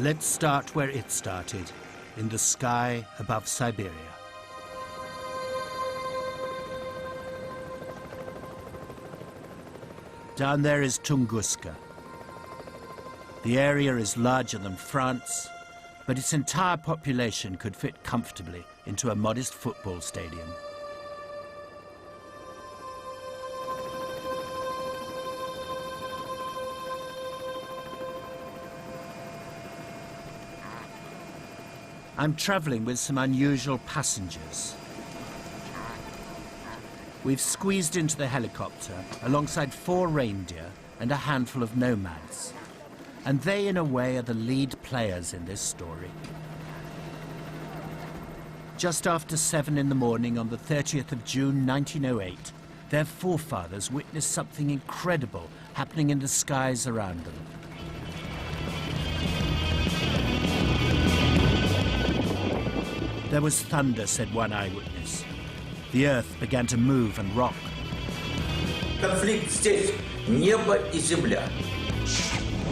Let's start where it started, in the sky above Siberia. Down there is Tunguska. The area is larger than France, but its entire population could fit comfortably into a modest football stadium. I'm traveling with some unusual passengers. We've squeezed into the helicopter alongside 4 reindeer and a handful of nomads. And they, in a way, are the lead players in this story. Just after 7 in the morning on the 30th of June 1908, their forefathers witnessed something incredible happening in the skies around them. There was thunder, said one eyewitness. The earth began to move and rock. Конфликт здесь, небо и земля.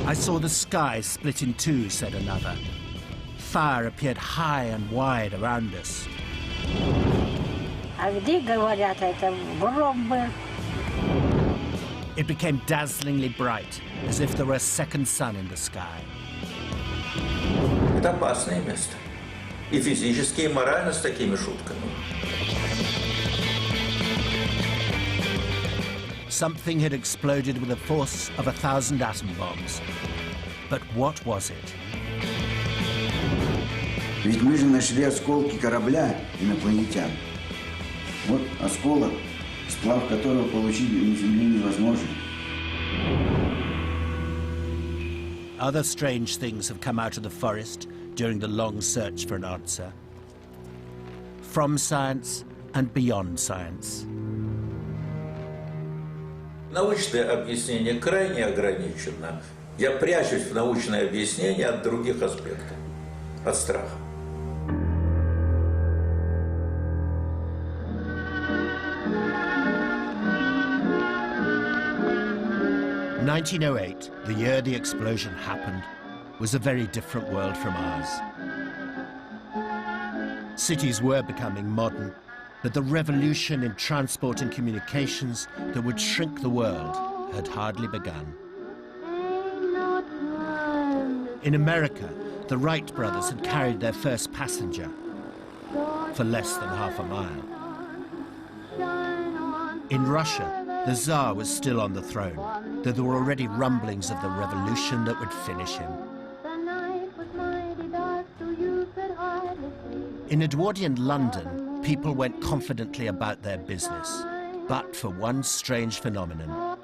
I saw the sky split in two, said another. Fire appeared high and wide around us. It became dazzlingly bright, as if there were a second sun in the sky. Это опасное место. И физически, и морально с такими шутками. Something had exploded with the force of 1,000 atom bombs. But what was it? Ведь мы же нашли осколки корабля инопланетян. Вот осколок, сплав которого получить на Земле невозможно. Other strange things have come out of the forest during the long search for an answer. From science and beyond science. Научное объяснение крайне ограничено. Я прячусь в научное объяснение от других аспектов, от страха. In 1908, the year the explosion happened, was a very different world from ours. Cities were becoming modern, but the revolution in transport and communications that would shrink the world had hardly begun. In America, the Wright brothers had carried their first passenger for less than half a mile. In Russia, the Tsar was still on the throne, though there were already rumblings of the revolution that would finish him. In Edwardian London, people went confidently about their business, but for one strange phenomenon.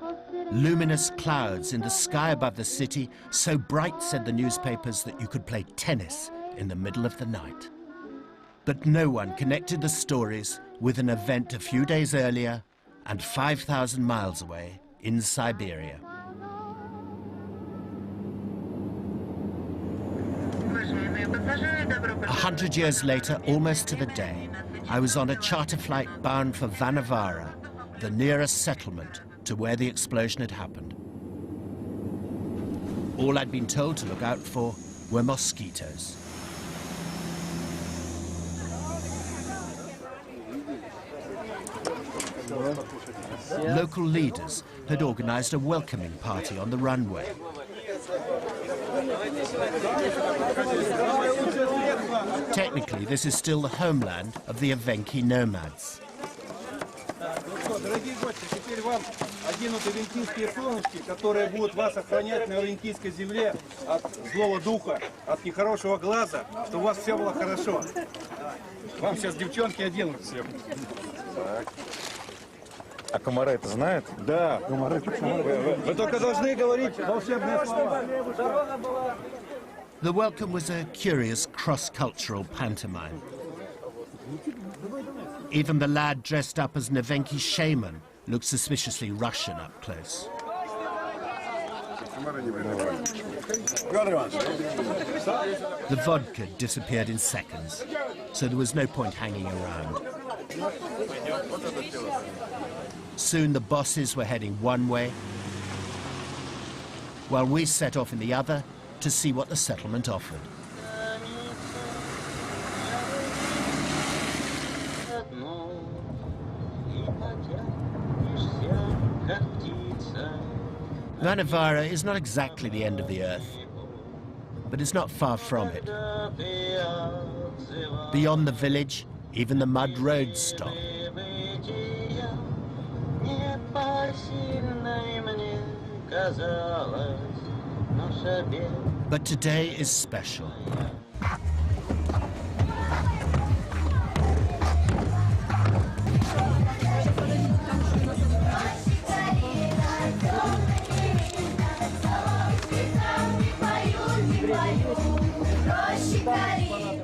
Luminous clouds in the sky above the city, so bright, said the newspapers, that you could play tennis in the middle of the night. But no one connected the stories with an event a few days earlier and 5,000 miles away in Siberia. A 100 years later, almost to the day, I was on a charter flight bound for Vanavara, the nearest settlement to where the explosion had happened. All I'd been told to look out for were mosquitoes. Local leaders had organized a welcoming party on the runway. Technically, this is still the homeland of the Evenki nomads. Дорогие гости, теперь вам оденуты олимпийские солнышки, которые будут вас охранять на олимпийской земле от злого духа, от нехорошего глаза, чтобы у вас все было хорошо. Вам сейчас девчонки оденут всем. Так. А комары это знают? Да, комары. Вы только должны говорить волшебные слова. The welcome was a curious cross-cultural pantomime. Even the lad dressed up as an Evenki shaman looked suspiciously Russian up close. The vodka disappeared in seconds, so there was no point hanging around. Soon the bosses were heading one way, while we set off in the other to see what the settlement offered. Vanavara is not exactly the end of the earth, but it's not far from it. Beyond the village, even the mud roads stop. But today is special.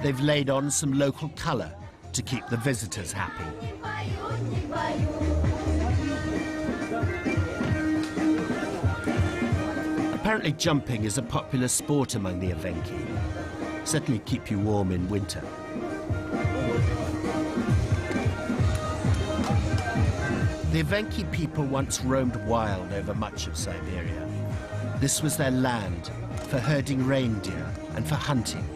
They've laid on some local colour to keep the visitors happy. Apparently jumping is a popular sport among the Evenki. Certainly keep you warm in winter. The Evenki people once roamed wild over much of Siberia. This was their land for herding reindeer and for hunting.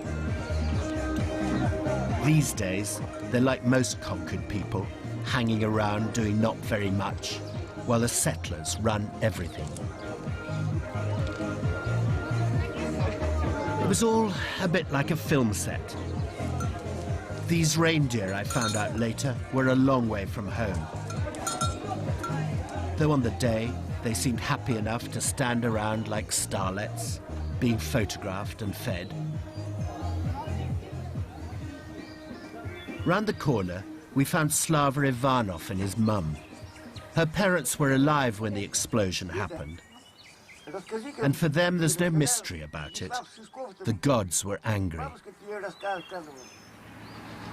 These days, they're like most conquered people, hanging around doing not very much, while the settlers run everything. It was all a bit like a film set. These reindeer, I found out later, were a long way from home. Though on the day, they seemed happy enough to stand around like starlets, being photographed and fed. Round the corner, we found Slava Ivanov and his mum. Her parents were alive when the explosion happened. And for them, there's no mystery about it. The gods were angry.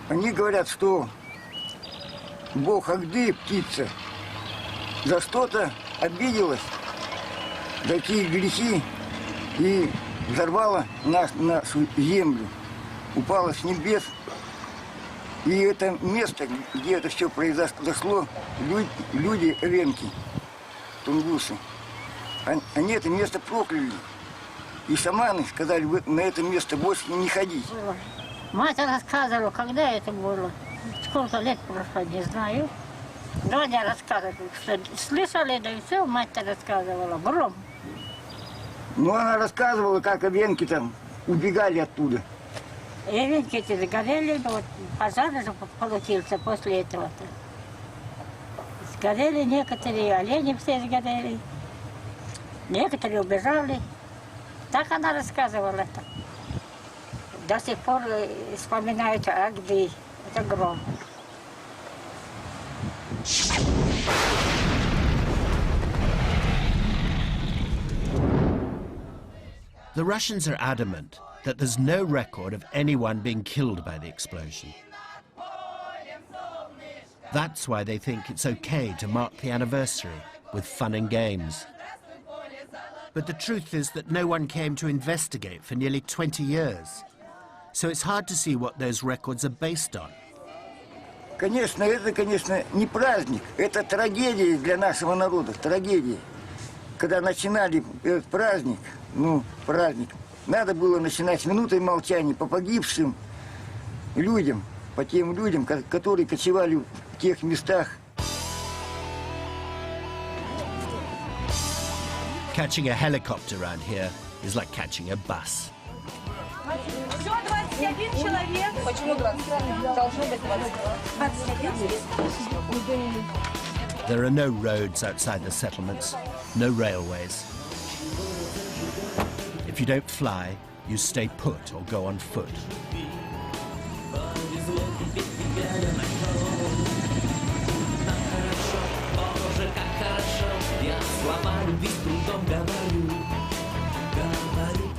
Они говорят, что Бог Агды, птица, за что-то обиделась, за какие грехи, и взорвала нашу землю, упала с небес. И это место, где это все произошло, люди эвенки, тунгусы, они это место прокляли. И шаманы сказали, вы на это место больше не ходить. Мать рассказывала, когда это было. Сколько лет прошло, не знаю. Дядя рассказывал, что слышали, да и все, мать-то рассказывала. Гром. Ну, она рассказывала, как эвенки там убегали оттуда. Эвенки эти сгорели, вот пожар же получился после этого-то. Сгорели некоторые, олени все сгорели. Некоторые убежали. Так она рассказывала это. До сих пор вспоминают Агды. Это гром. The Russians are adamant that there's no record of anyone being killed by the explosion. That's why they think it's okay to mark the anniversary with fun and games. But the truth is that no one came to investigate for nearly 20 years. So it's hard to see what those records are based on. Конечно, это, конечно, не праздник. Это трагедия для нашего народа, трагедия. Когда начинали этот праздник, праздник, надо было начинать с минутой молчания по погибшим людям, по тем людям, которые кочевали в тех местах. Catching a helicopter around here is like catching a bus. There are no roads outside the settlements, no railways. If you don't fly, you stay put or go on foot.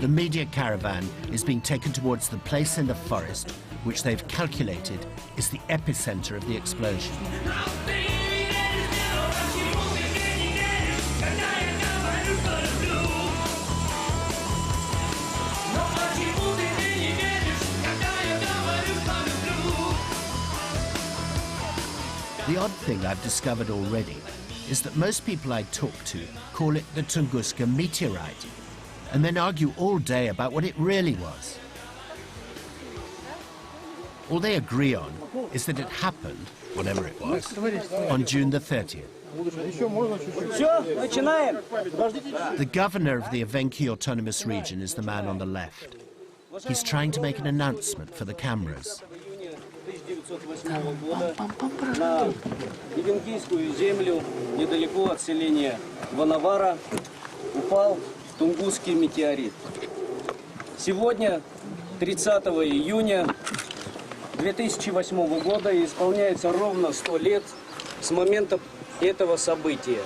The media caravan is being taken towards the place in the forest which they've calculated is the epicenter of the explosion. The odd thing I've discovered already is that most people I talk to call it the Tunguska meteorite, and then argue all day about what it really was. All they agree on is that it happened, whatever it was, on June the 30th. The governor of the Evenki Autonomous Region is the man on the left. He's trying to make an announcement for the cameras. На Ивенкийскую землю, недалеко от селения Ванавара, упал Тунгусский метеорит. Сегодня, 30 июня 2008 года, исполняется ровно 100 лет с момента этого события.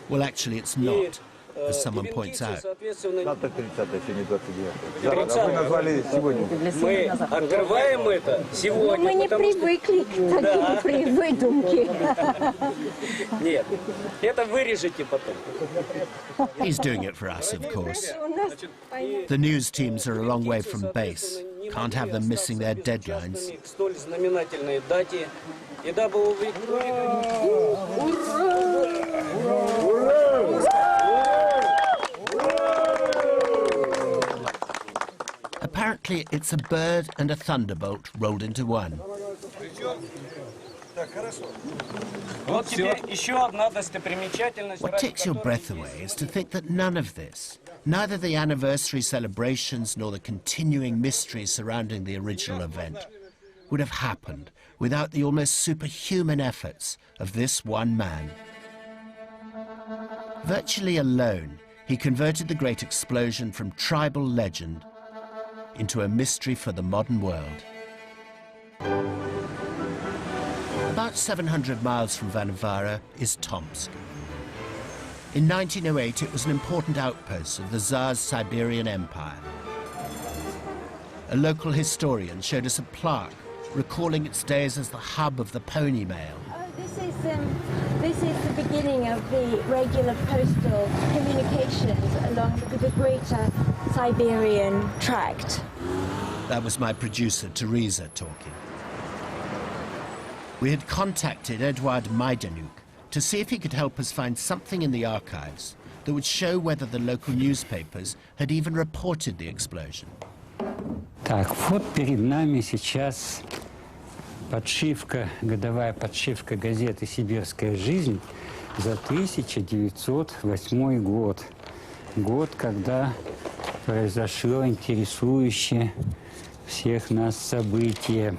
Well, actually, it's not, as someone points out. Мы открываем это сегодня. Мы не привыкли к таким выдумке. Нет, это вырежете потом. He's doing it for us, of course. The news teams are a long way from base. Can't have them missing their deadlines. К столь знаменательной дате. И дабы Apparently, it's a bird and a thunderbolt rolled into one. Вот теперь еще одна достопримечательность. What takes your breath away is to think that none of this, neither the anniversary celebrations nor the continuing mystery surrounding the original event, would have happened without the almost superhuman efforts of this one man. Virtually alone, he converted the great explosion from tribal legend into a mystery for the modern world. About 700 miles from Vanavara is Tomsk. In 1908, it was an important outpost of the Tsar's Siberian Empire. A local historian showed us a plaque recalling its days as the hub of the pony mail. This is the beginning of the regular postal communications along the greater Siberian tract. That was my producer, Teresa, talking. We had contacted Eduard Majdanuk to see if he could help us find something in the archives that would show whether the local newspapers had even reported the explosion. Так, вот перед нами сейчас годовая подшивка газеты «Сибирская жизнь» за 1908 год. Год, когда произошло интересующее всех нас событие.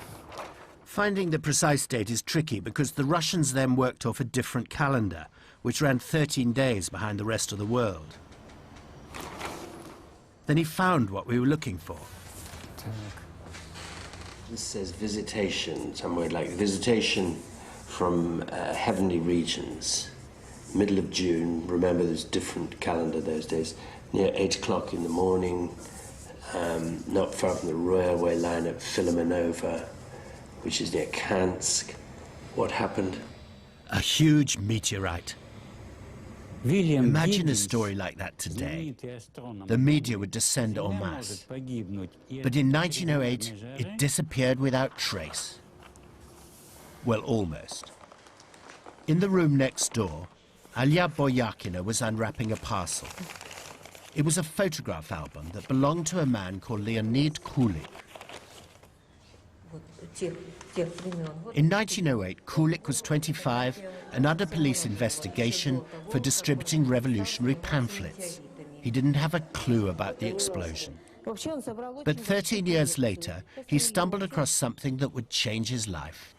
Finding the precise date is tricky because the Russians then worked off a different calendar, which ran 13 days behind the rest of the world. Then he found what we were looking for. This says visitation, some word like visitation from heavenly regions. Middle of June, remember there's different calendar those days, near 8 o'clock in the morning, not far from the railway line at Filomenova, which is near Kansk. What happened? A huge meteorite. Imagine a story like that today. The media would descend en masse. But in 1908, it disappeared without trace. Well, almost. In the room next door, Alia Boyakina was unwrapping a parcel. It was a photograph album that belonged to a man called Leonid Kulik. In 1908, Kulik was 25 and under police investigation for distributing revolutionary pamphlets. He didn't have a clue about the explosion. But 13 years later, he stumbled across something that would change his life.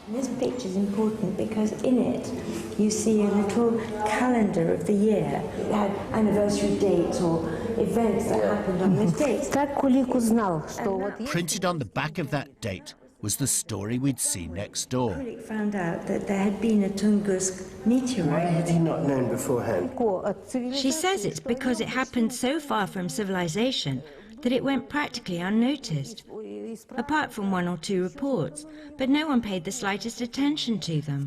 This picture is important because in it you see a little calendar of the year. It had anniversary dates or events that happened on those dates. Printed on the back of that date was the story we'd seen next door. Kulik found out that there had been a Tungusk meteorite. Why had he not known beforehand? She says it's because it happened so far from civilization that it went practically unnoticed, apart from 1 or 2 reports, but no one paid the slightest attention to them.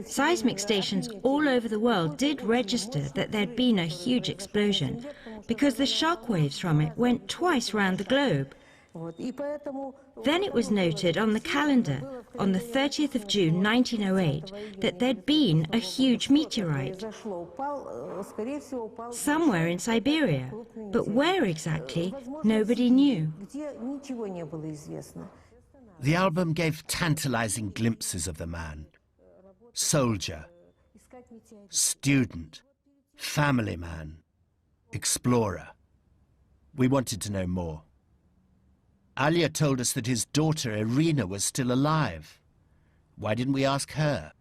Seismic stations all over the world did register that there'd been a huge explosion, because the shock waves from it went twice round the globe. Then it was noted on the calendar on the 30th of June 1908 that there'd been a huge meteorite somewhere in Siberia, but where exactly, nobody knew. The album gave tantalizing glimpses of the man. Soldier, student, family man, explorer. We wanted to know more. Alia told us that his daughter Irina was still alive. Why didn't we ask her?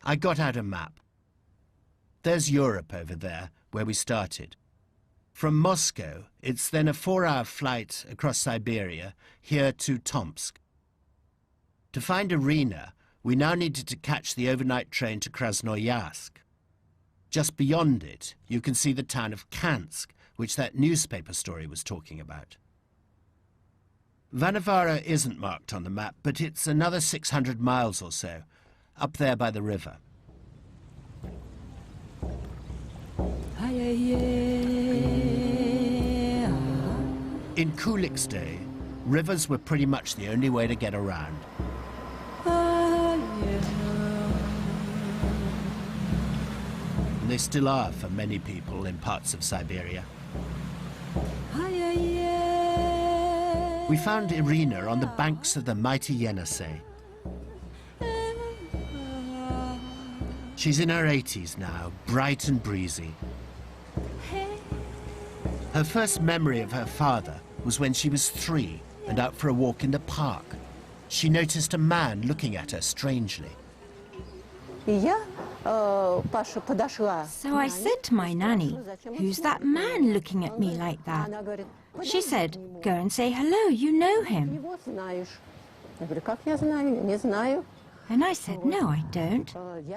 I got out a map. There's Europe over there, where we started. From Moscow, it's then a 4-hour flight across Siberia, here to Tomsk. To find Irina, we now needed to catch the overnight train to Krasnoyarsk. Just beyond it, you can see the town of Kansk, which that newspaper story was talking about. Vanavara isn't marked on the map, but it's another 600 miles or so, up there by the river. In Kulik's day, rivers were pretty much the only way to get around. And they still are for many people in parts of Siberia. We found Irina on the banks of the mighty Yenisei. She's in her 80s now, bright and breezy. Her first memory of her father was when she was 3 and out for a walk in the park. She noticed a man looking at her strangely. So I said to my nanny, "Who's that man looking at me like that?" She said, "Go and say hello, you know him." And I said, "No, I don't."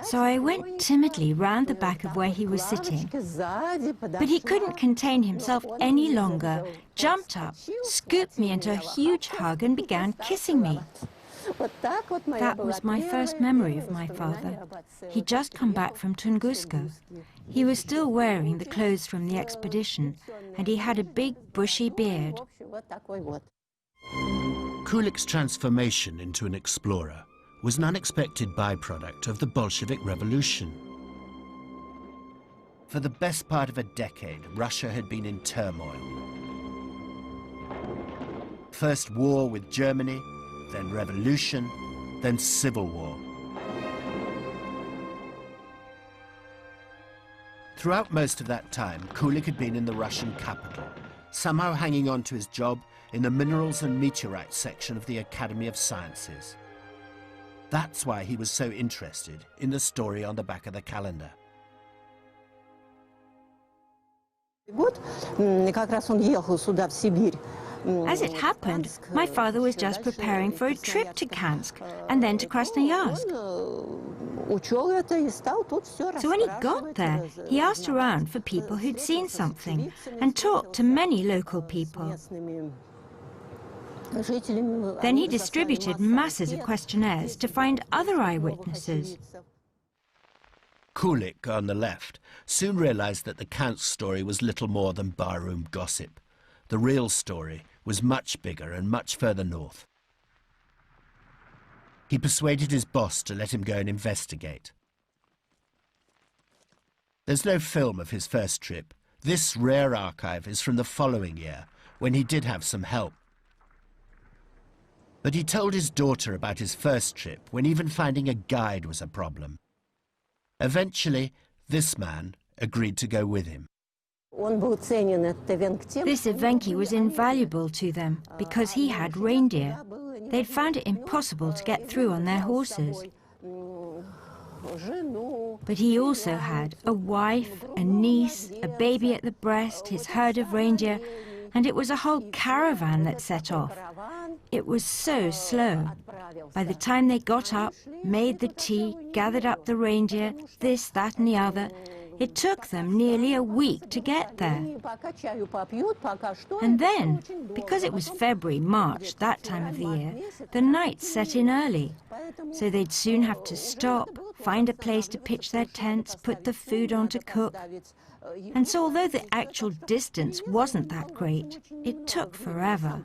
So I went timidly round the back of where he was sitting. But he couldn't contain himself any longer, jumped up, scooped me into a huge hug and began kissing me. That was my first memory of my father. He'd just come back from Tunguska. He was still wearing the clothes from the expedition, and he had a big bushy beard. Kulik's transformation into an explorer was an unexpected byproduct of the Bolshevik Revolution. For the best part of a decade, Russia had been in turmoil. First war with Germany, then revolution, then civil war. Throughout most of that time, Kulik had been in the Russian capital, somehow hanging on to his job in the Minerals and Meteorites section of the Academy of Sciences. That's why he was so interested in the story on the back of the calendar. As it happened, my father was just preparing for a trip to Kansk and then to Krasnoyarsk. So when he got there, he asked around for people who'd seen something and talked to many local people. Then he distributed masses of questionnaires to find other eyewitnesses. Kulik, on the left, soon realized that the Kansk story was little more than barroom gossip. The real story was much bigger and much further north. He persuaded his boss to let him go and investigate. There's no film of his first trip. This rare archive is from the following year, when he did have some help. But he told his daughter about his first trip, when even finding a guide was a problem. Eventually, this man agreed to go with him. This Evenki was invaluable to them because he had reindeer. They'd found it impossible to get through on their horses. But he also had a wife, a niece, a baby at the breast, his herd of reindeer, and it was a whole caravan that set off. It was so slow. By the time they got up, made the tea, gathered up the reindeer, this, that and the other, it took them nearly a week to get there. And then, because it was February, March, that time of the year, the night set in early. So they'd soon have to stop, find a place to pitch their tents, put the food on to cook. And so although the actual distance wasn't that great, it took forever.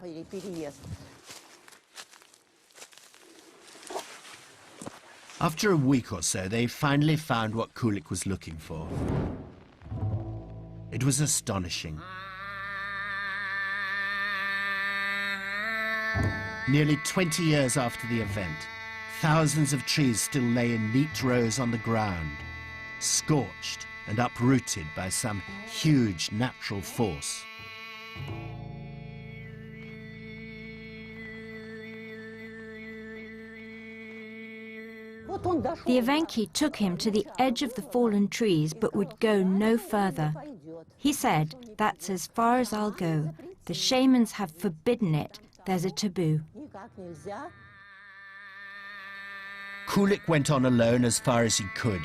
After a week or so, they finally found what Kulik was looking for. It was astonishing. Nearly 20 years after the event, thousands of trees still lay in neat rows on the ground, scorched and uprooted by some huge natural force. The Evenki took him to the edge of the fallen trees but would go no further. He said, "That's as far as I'll go. The shamans have forbidden it. There's a taboo." Kulik went on alone as far as he could,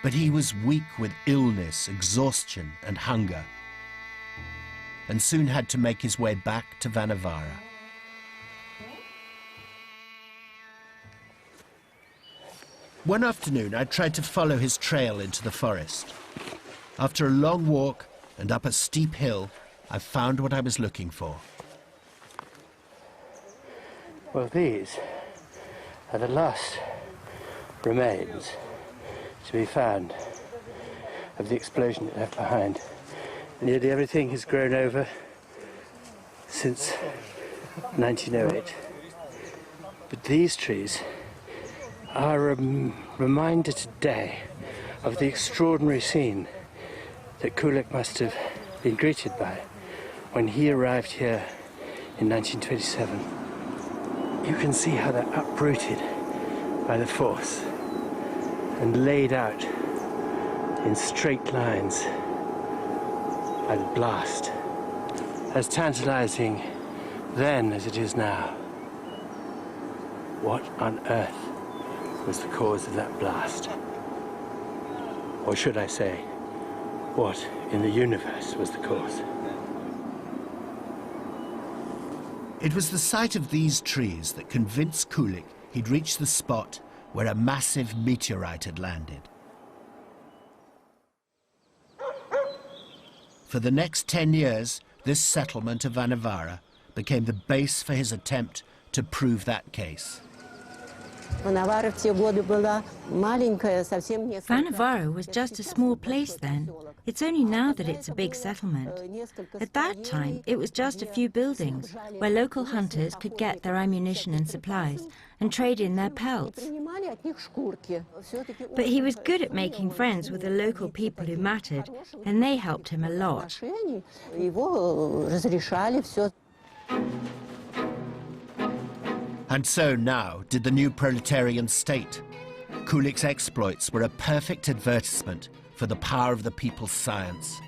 but he was weak with illness, exhaustion and hunger, and soon had to make his way back to Vanavara. One afternoon, I tried to follow his trail into the forest. After a long walk and up a steep hill, I found what I was looking for. Well, these are the last remains to be found of the explosion it left behind. Nearly everything has grown over since 1908. But these trees are a reminder today of the extraordinary scene that Kulik must have been greeted by when he arrived here in 1927. You can see how they're uprooted by the force and laid out in straight lines by the blast, as tantalizing then as it is now. What on earth was the cause of that blast? Or should I say, what in the universe was the cause? It was the sight of these trees that convinced Kulik he'd reached the spot where a massive meteorite had landed. For the next 10 years, this settlement of Vanavara became the base for his attempt to prove that case. Vanavara was just a small place then. It's only now that it's a big settlement. At that time, it was just a few buildings where local hunters could get their ammunition and supplies and trade in their pelts. But he was good at making friends with the local people who mattered, and they helped him a lot. And so now did the new proletarian state. Kulik's exploits were a perfect advertisement for the power of the people's science.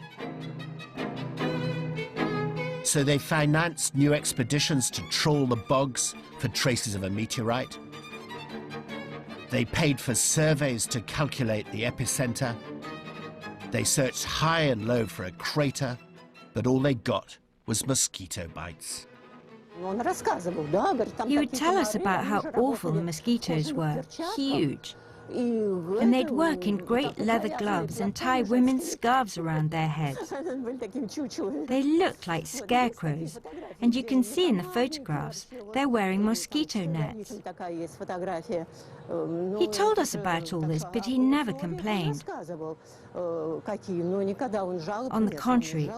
So they financed new expeditions to trawl the bogs for traces of a meteorite. They paid for surveys to calculate the epicenter. They searched high and low for a crater, but all they got was mosquito bites. He would tell us about how awful the mosquitoes were, huge. And they'd work in great leather gloves and tie women's scarves around their heads. They looked like scarecrows, and you can see in the photographs they're wearing mosquito nets. He told us about all this, but he never complained. On the contrary,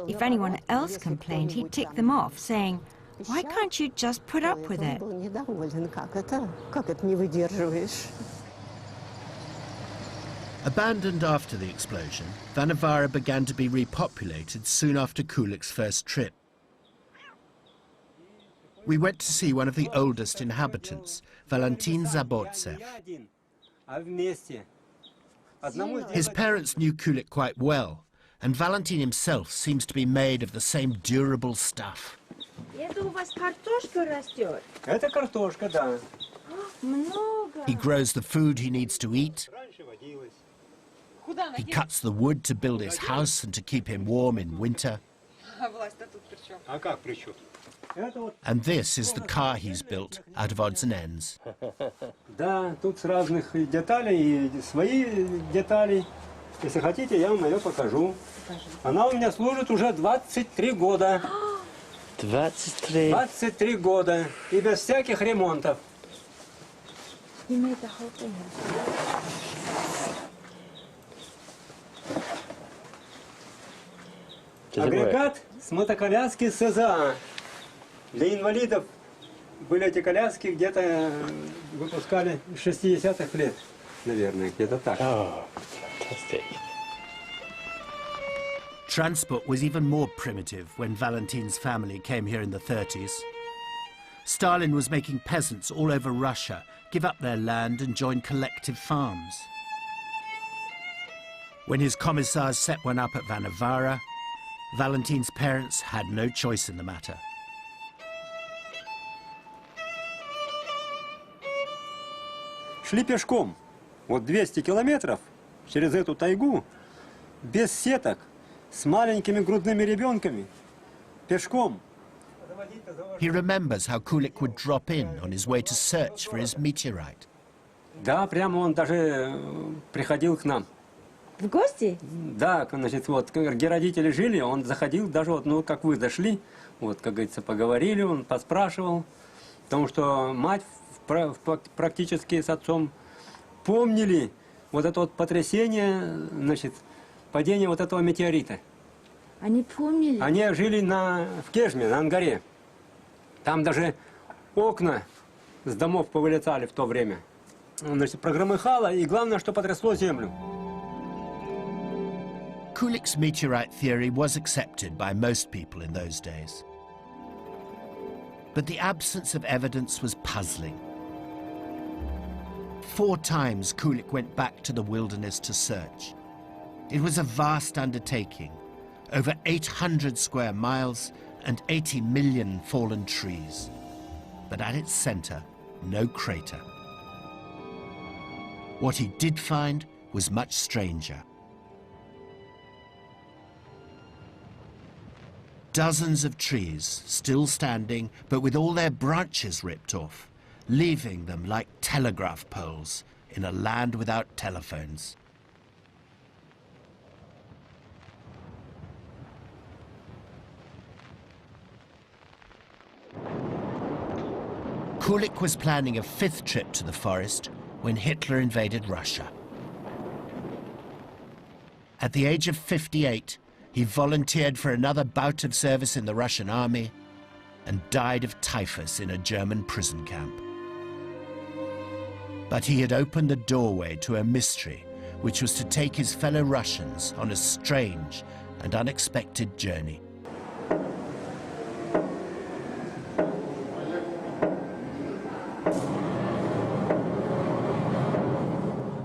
if anyone else complained, he'd tick them off, saying, "Why can't you just put up with it?" Abandoned after the explosion, Vanavara began to be repopulated soon after Kulik's first trip. We went to see one of the oldest inhabitants, Valentin Zabotsev. His parents knew Kulik quite well, and Valentin himself seems to be made of the same durable stuff. He grows the food he needs to eat. He cuts the wood to build his house and to keep him warm in winter. And this is the car he's built out of odds and ends. Если хотите, я вам ее покажу. Она у меня служит уже 23 года. 23? 23 года. И без всяких ремонтов. You made the whole thing. Агрегат с мотоколяски СЗА. Для инвалидов были эти коляски, где-то выпускали с 60-х лет, наверное, где-то так. Oh, fantastic. Transport was even more primitive when Valentin's family came here in the 30s. Stalin was making peasants all over Russia give up their land and join collective farms. When his commissars set one up at Vanavara, Valentin's parents had no choice in the matter. Шли пешком, вот 200 километров через эту тайгу, без сеток, с маленькими грудными ребенками, пешком. He remembers how Kulik would drop in on his way to search for his meteorite. Да, прямо он даже приходил к нам. В гости? Да, значит, вот, где родители жили, он заходил, даже вот, ну, как вы зашли, вот, как говорится, поговорили, он поспрашивал, потому что мать практически с отцом помнили вот это вот потрясение, значит, падение вот этого метеорита. Они помнили? Они жили в Кежме, на Ангаре. Там даже окна с домов повылетали в то время. Значит, прогромыхало, и главное, что потрясло землю. Kulik's meteorite theory was accepted by most people in those days. But the absence of evidence was puzzling. 4 times Kulik went back to the wilderness to search. It was a vast undertaking, over 800 square miles and 80 million fallen trees. But at its center, no crater. What he did find was much stranger. Dozens of trees still standing, but with all their branches ripped off, leaving them like telegraph poles in a land without telephones. Kulik was planning a 5th trip to the forest when Hitler invaded Russia. At the age of 58, he volunteered for another bout of service in the Russian army and died of typhus in a German prison camp. But he had opened the doorway to a mystery which was to take his fellow Russians on a strange and unexpected journey.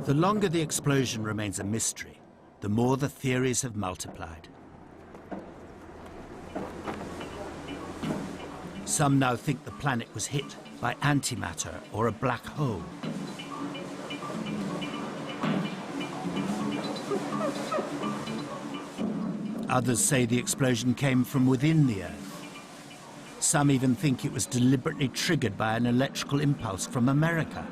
The longer the explosion remains a mystery, the more the theories have multiplied. Some now think the planet was hit by antimatter or a black hole. Others say the explosion came from within the Earth. Some even think it was deliberately triggered by an electrical impulse from America.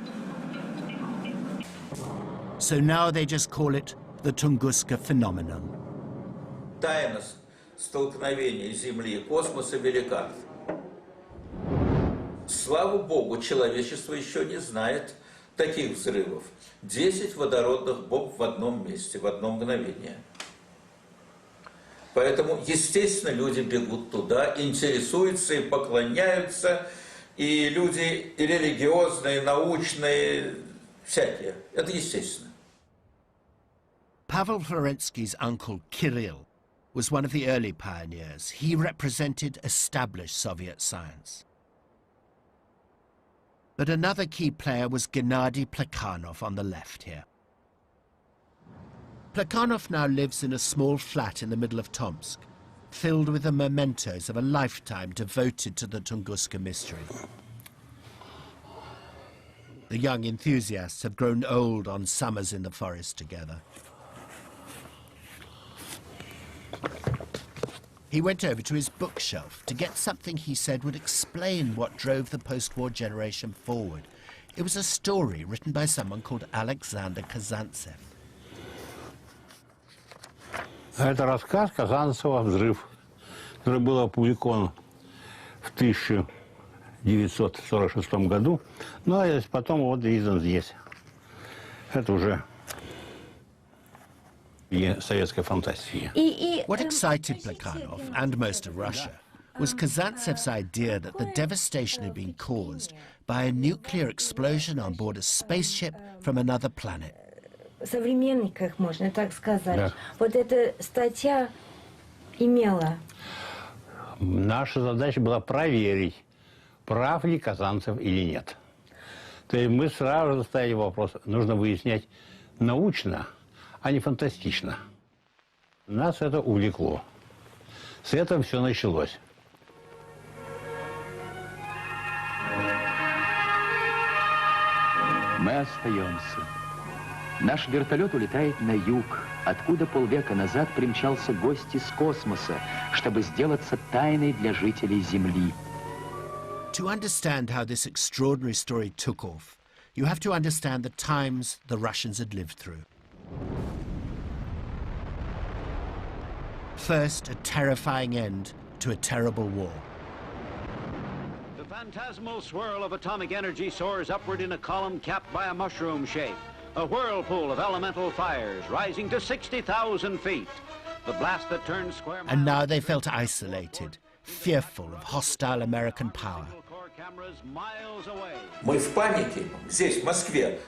So now they just call it the Tunguska phenomenon. Тайна столкновения Земли и космоса велика. Слава Богу, человечество еще не знает таких взрывов. 10 водородных бомб в одном месте, в одно мгновение. Поэтому, естественно, люди бегут туда, интересуются и поклоняются, и люди и религиозные, и научные, всякие. Это естественно. Pavel Florensky's uncle, Kirill, was one of the early pioneers. He represented established Soviet science. But another key player was Gennady Plekhanov on the left here. Plekhanov now lives in a small flat in the middle of Tomsk, filled with the mementos of a lifetime devoted to the Tunguska mystery. The young enthusiasts have grown old on summers in the forest together. He went over to his bookshelf to get something he said would explain what drove the post-war generation forward. It was a story written by someone called Alexander Kazantsev. Это рассказ «Казанцева взрыв», который был опубликован в 1946 году, ну а потом вот издан здесь. Это уже советская фантастика. What excited Plekhanov and most of Russia was Kazantsev's idea that the devastation had been caused by a nuclear explosion on board a spaceship from another planet. В современниках, можно так сказать. Да. Вот эта статья имела. Наша задача была проверить, прав ли Казанцев или нет. То есть мы сразу же ставили вопрос, нужно выяснять научно, а не фантастично. Нас это увлекло. С этого все началось. Мы остаемся. Наш вертолет улетает на юг, откуда полвека назад примчался гость из космоса, чтобы сделаться тайной для жителей Земли. To understand how this extraordinary story took off, you have to understand the times the Russians had lived through. First, a terrifying end to a terrible war. The phantasmal swirl of atomic energy soars upward in a column capped by a mushroom shape. A whirlpool of elemental fires rising to 60,000 feet. The blast that turns square miles. And now they felt isolated, fearful of hostile American power. Мы в панике здесь, в Москве.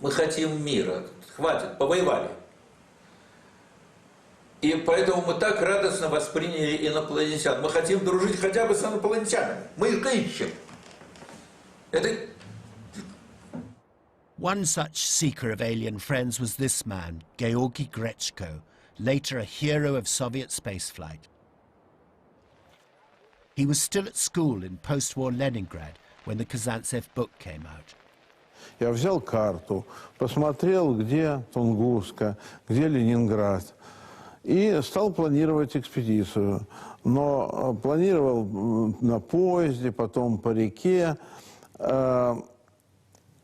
Мы хотим мира. Хватит, повоевали. И поэтому мы так радостно восприняли инопланетян. Мы хотим дружить хотя бы с инопланетянами. Мы их ищем. Это... One such seeker of alien friends was this man, Georgy Grechko, later a hero of Soviet spaceflight. He was still at school in post-war Leningrad when the Kazantsev book came out. Я взял карту, посмотрел, где Тунгуска, где Ленинград, и стал планировать экспедицию. Но планировал на поезде, потом по реке.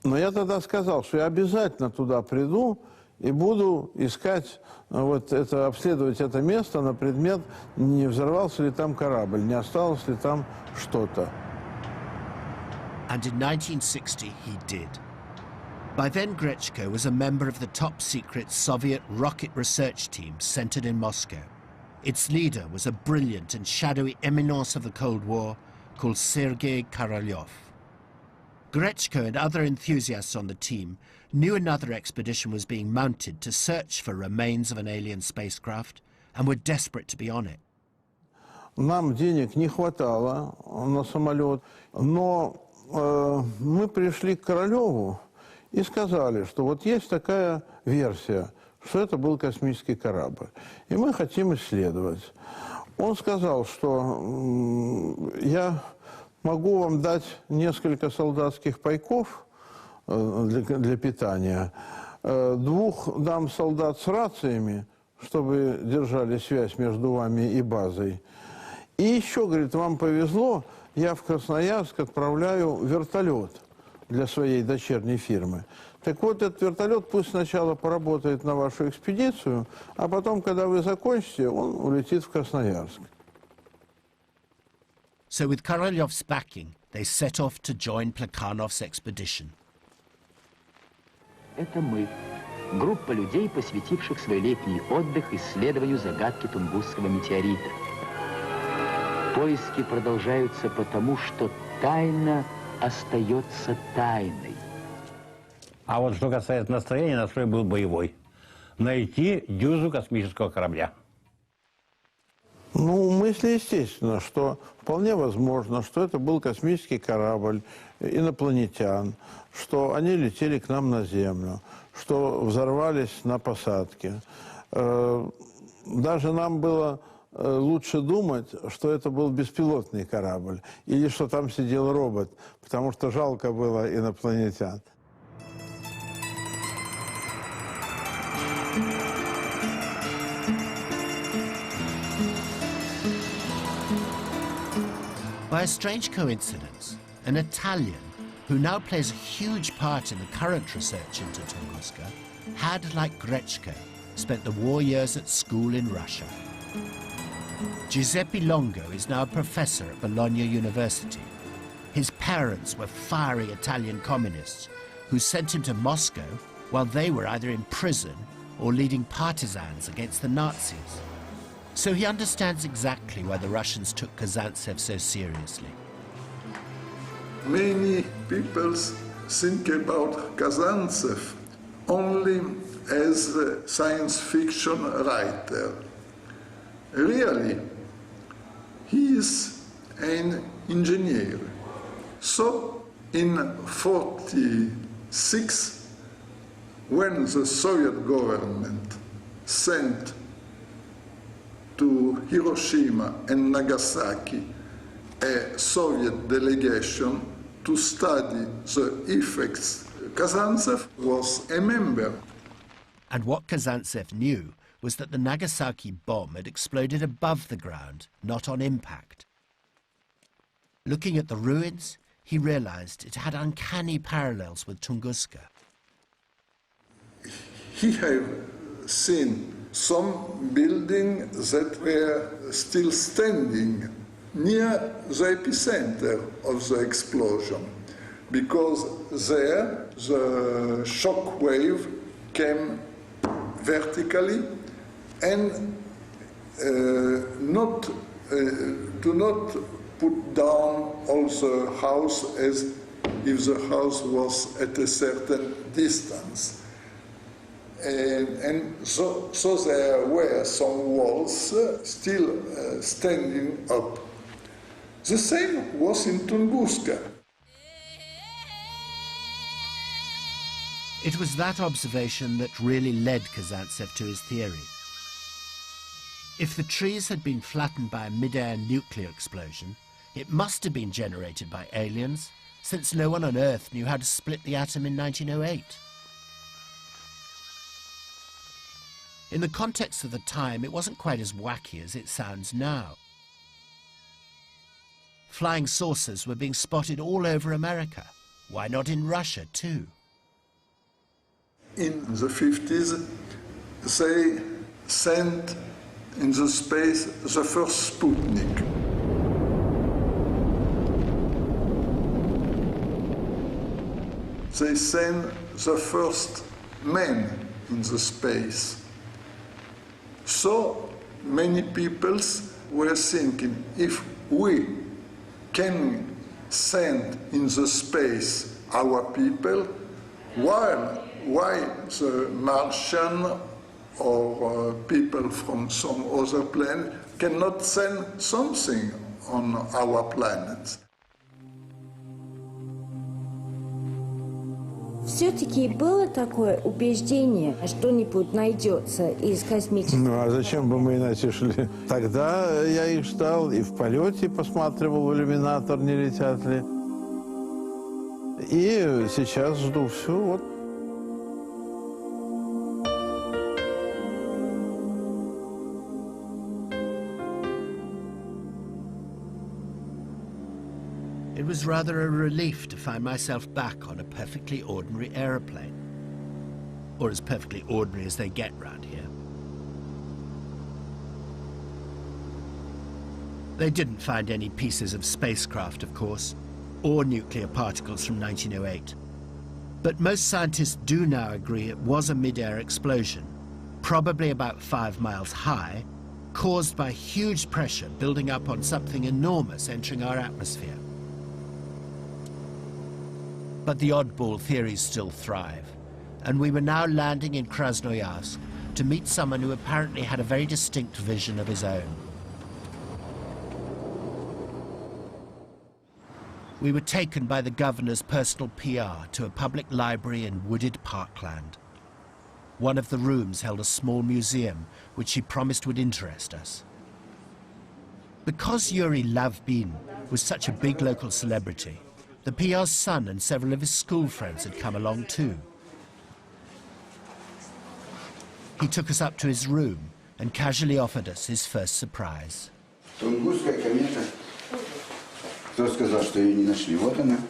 Но я тогда сказал, что я обязательно туда приду и буду искать, вот это, обследовать это место на предмет, не взорвался ли там корабль, не осталось ли там что-то. And in 1960 he did. By then Grechko was a member of the top-secret Soviet rocket research team centered in Moscow. Its leader was a brilliant and shadowy eminence of the Cold War called Sergei Korolev. Grechko and other enthusiasts on the team knew another expedition was being mounted to search for remains of an alien spacecraft and were desperate to be on it. Нам денег не хватало на самолет, но мы пришли к Королеву и сказали, что вот есть такая версия, что это был космический корабль, и мы хотим исследовать. Он сказал, что я могу вам дать несколько солдатских пайков для питания, 2 дам солдат с рациями, чтобы держали связь между вами и базой. И еще, говорит, вам повезло, я в Красноярск отправляю вертолет для своей дочерней фирмы. Так вот, этот вертолет пусть сначала поработает на вашу экспедицию, а потом, когда вы закончите, он улетит в Красноярск. So with Korolev's backing, they set off to join Plekhanov's expedition. Это мы. Группа людей, посвятивших свой летний отдых исследованию загадки Тунгусского метеорита. Поиски продолжаются потому, что тайна остается тайной. А вот что касается настроения, настрой был боевой. Найти дюзу космического корабля. Ну, мысли, естественно, что вполне возможно, что это был космический корабль инопланетян, что они летели к нам на Землю, что взорвались на посадке. Даже нам было лучше думать, что это был беспилотный корабль или что там сидел робот, потому что жалко было инопланетян. By a strange coincidence, an Italian, who now plays a huge part in the current research into Tunguska, had, like Grechko, spent the war years at school in Russia. Giuseppe Longo is now a professor at Bologna University. His parents were fiery Italian communists who sent him to Moscow while they were either in prison or leading partisans against the Nazis. So he understands exactly why the Russians took Kazantsev so seriously. Many people think about Kazantsev only as a science fiction writer. Really, he is an engineer. So in 1946, when the Soviet government sent to Hiroshima and Nagasaki a Soviet delegation to study the effects, Kazantsev was a member. And what Kazantsev knew was that the Nagasaki bomb had exploded above the ground, not on impact. Looking at the ruins, he realized it had uncanny parallels with Tunguska. He had seen some buildings that were still standing near the epicenter of the explosion, because there the shock wave came vertically and do not put down all the house as if the house was at a certain distance. And so there were some walls still standing up. The same was in Tunguska. It was that observation that really led Kazantsev to his theory. If the trees had been flattened by a mid-air nuclear explosion, it must have been generated by aliens, since no one on Earth knew how to split the atom in 1908. In the context of the time, it wasn't quite as wacky as it sounds now. Flying saucers were being spotted all over America. Why not in Russia, too? In the 50s, they sent in the space the first Sputnik. They sent the first man in the space. So many people were thinking, if we can send in the space our people, why the Martian or people from some other planet cannot send something on our planet? Все-таки было такое убеждение, что-нибудь найдется из космического... Ну, а зачем бы мы иначе шли? Тогда я их ждал и в полете посматривал в иллюминатор, не летят ли. И сейчас жду все, вот. It was rather a relief to find myself back on a perfectly ordinary aeroplane. Or as perfectly ordinary as they get round here. They didn't find any pieces of spacecraft, of course, or nuclear particles from 1908. But most scientists do now agree it was a mid-air explosion, probably about 5 miles high, caused by huge pressure building up on something enormous entering our atmosphere. But the oddball theories still thrive, and we were now landing in Krasnoyarsk to meet someone who apparently had a very distinct vision of his own. We were taken by the governor's personal PR to a public library in wooded parkland. One of the rooms held a small museum which he promised would interest us. Because Yuri Lavbin was such a big local celebrity, the PR's son and several of his school friends had come along too. He took us up to his room and casually offered us his first surprise. Тунгусская комета. Кто сказал, что ее не нашли? Вот она.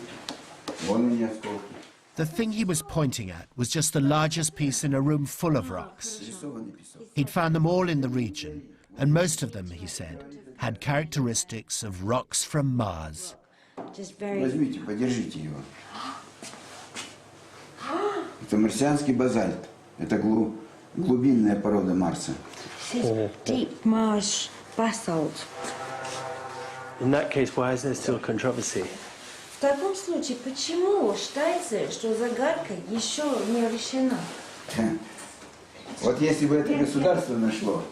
Вон у нее осколки. The thing he was pointing at was just the largest piece in a room full of rocks. He'd found them all in the region, and most of them, he said, had characteristics of rocks from Mars. Возьмите, подержите его. Это марсианский базальт. Это глубинная порода Марса. Deep Mars basalt. In that case, why is there still controversy? В таком случае, почему считается, что загадка еще не решена? Вот если бы это государство нашло,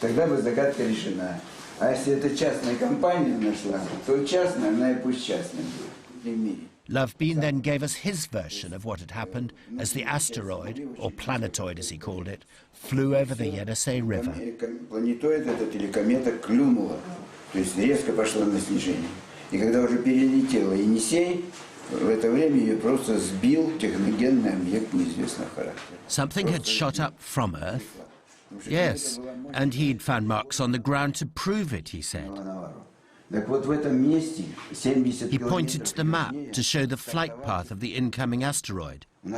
тогда бы загадка решена. А если это частная компания нашла, то частная, она и пусть частная будет в мире. Lovebeen then gave us his version of what had happened as the asteroid, or planetoid as he called it, flew over the Yenisei River. Планетоид этот или комета клюнула, то есть резко пошла на снижение. И когда уже перелетела Енисей, в это время ее просто сбил техногенный объект неизвестного характера. Something had shot up from Earth. Yes, and he'd found marks on the ground to prove it, he said. He pointed to the map to show the flight path of the incoming asteroid, and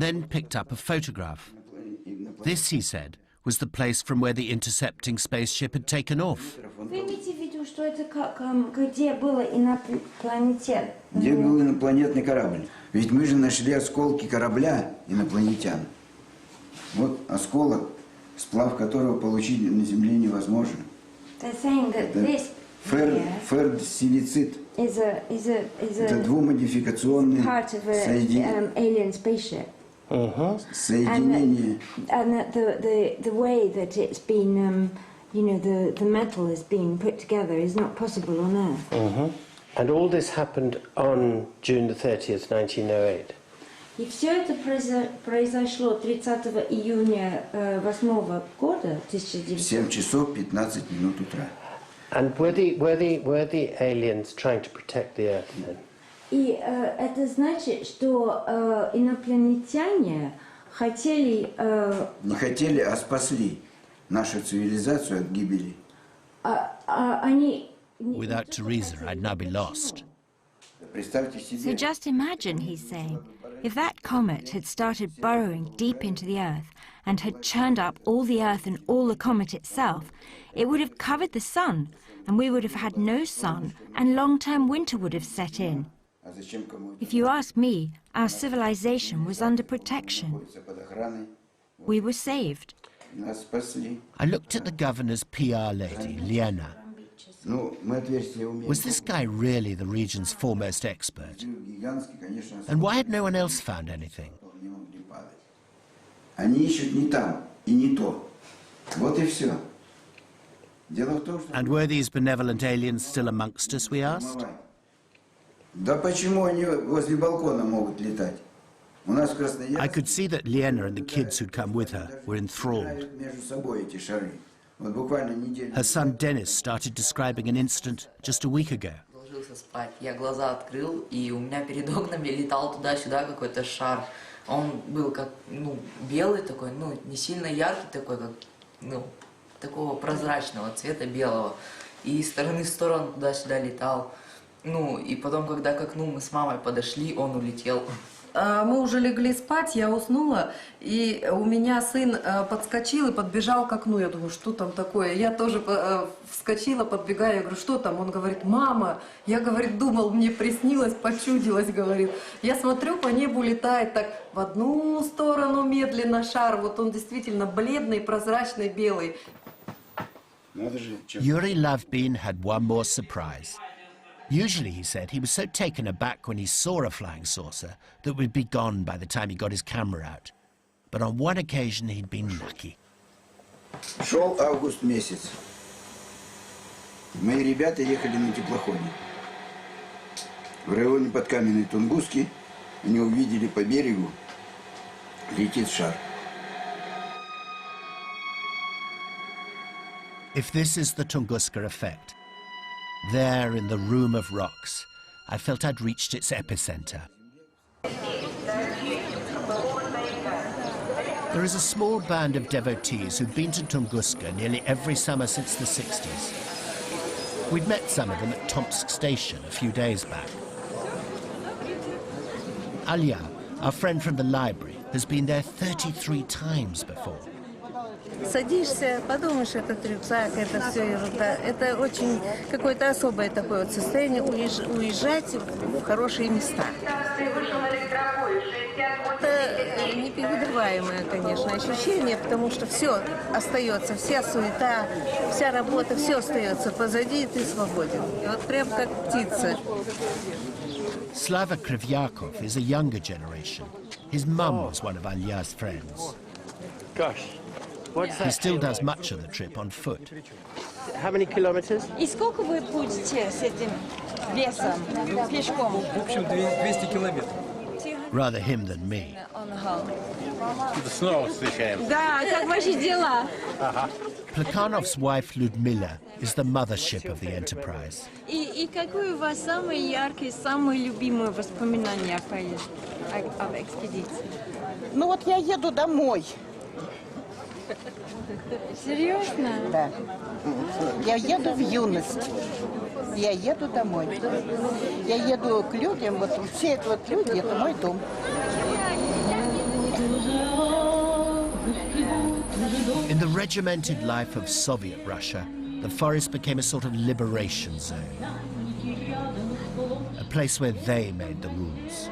then picked up a photograph. This, he said, was the place from where the intercepting spaceship had taken off. Где был инопланетный корабль? Ведь мы же нашли осколки корабля инопланетян. Вот осколок, сплав которого получить на Земле невозможно. Ферд-силицит. Это двумодификационное соединение. And the way that it's been, you know, the metal has been put together is not possible on Earth. And all this happened on June the 30th, 1908. И все это произошло 30 июня 8 года 1900. 7 часов 15 минут утра. And were the aliens trying to protect the Earth then? И это значит, что инопланетяне хотели... Не хотели, а спасли нашу цивилизацию от гибели. Они... Without Teresa, I'd now be lost. So just imagine, he's saying, if that comet had started burrowing deep into the Earth and had churned up all the Earth and all the comet itself, it would have covered the sun, and we would have had no sun, and long-term winter would have set in. If you ask me, our civilization was under protection. We were saved. I looked at the governor's PR lady, Liena. Was this guy really the region's foremost expert? And why had no one else found anything? And were these benevolent aliens still amongst us, we asked? I could see that Liena and the kids who'd come with her were enthralled. Her son Dennis started describing an incident just a week ago. Я глаза открыл, и у меня перед окнами летал туда-сюда какой-то шар. Он был как, белый такой, не сильно яркий такой, как, такого прозрачного цвета белого. И из стороны в сторону туда-сюда летал. И потом, когда к окну мы с мамой подошли, он улетел. Мы уже легли спать, я уснула, и у меня сын подскочил и подбежал к окну. Я думаю, что там такое? Я тоже вскочила, подбегаю, я говорю, что там? Он говорит, мама. Я, говорит, думал, мне приснилось, почудилось, говорит. Я смотрю, по небу летает так в одну сторону медленно шар. Вот он действительно бледный, прозрачный, белый. Yuri Lovebeen had one more surprise. Usually, he said, he was so taken aback when he saw a flying saucer that we'd be gone by the time he got his camera out. But on one occasion, he'd been lucky. Шел август месяц. Мои ребята ехали на теплоходе. В районе подкаменной Тунгуски они увидели по берегу, летит шар. If this is the Tunguska effect, there in the room of rocks, I felt I'd reached its epicenter. There is a small band of devotees who've been to Tunguska nearly every summer since the 60s. We'd met some of them at Tomsk Station a few days back. Alya, our friend from the library, has been there 33 times before. Садишься, подумаешь, этот рюкзак, это все ерунда. Это очень какое-то особое такое вот состояние уезжать в хорошие места. Это непередаваемое, конечно, ощущение, потому что все остается, вся суета, вся работа, все остается позади, и ты свободен. И вот прям как птица. Slava Kryvyakov is a younger generation. His mum was one of Alya's friends. Gosh. He still does much of the trip on foot. How many kilometers? И сколько вы будете с этим весом, пешком? В общем, 200 километров. Rather him than me. Снова встречаемся. Да, как ваши дела? Plekhanov's wife Ludmila is the mothership of the enterprise. И какое у вас самое яркое, самое любимое воспоминание о поездке, об экспедиции? Ну вот я еду домой. Серьезно? Да. Я еду в юность. Я еду домой. Я еду к людям, вот все это вот люди, это мой дом. In the regimented life of Soviet Russia, the forest became a sort of liberation zone. A place where they made the rules.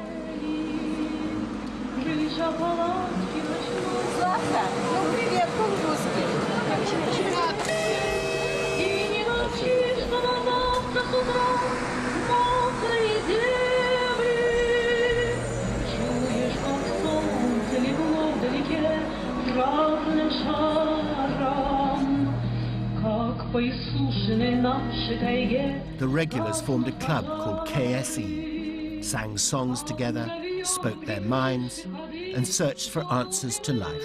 The regulars formed a club called KSE, sang songs together, spoke their minds, and searched for answers to life.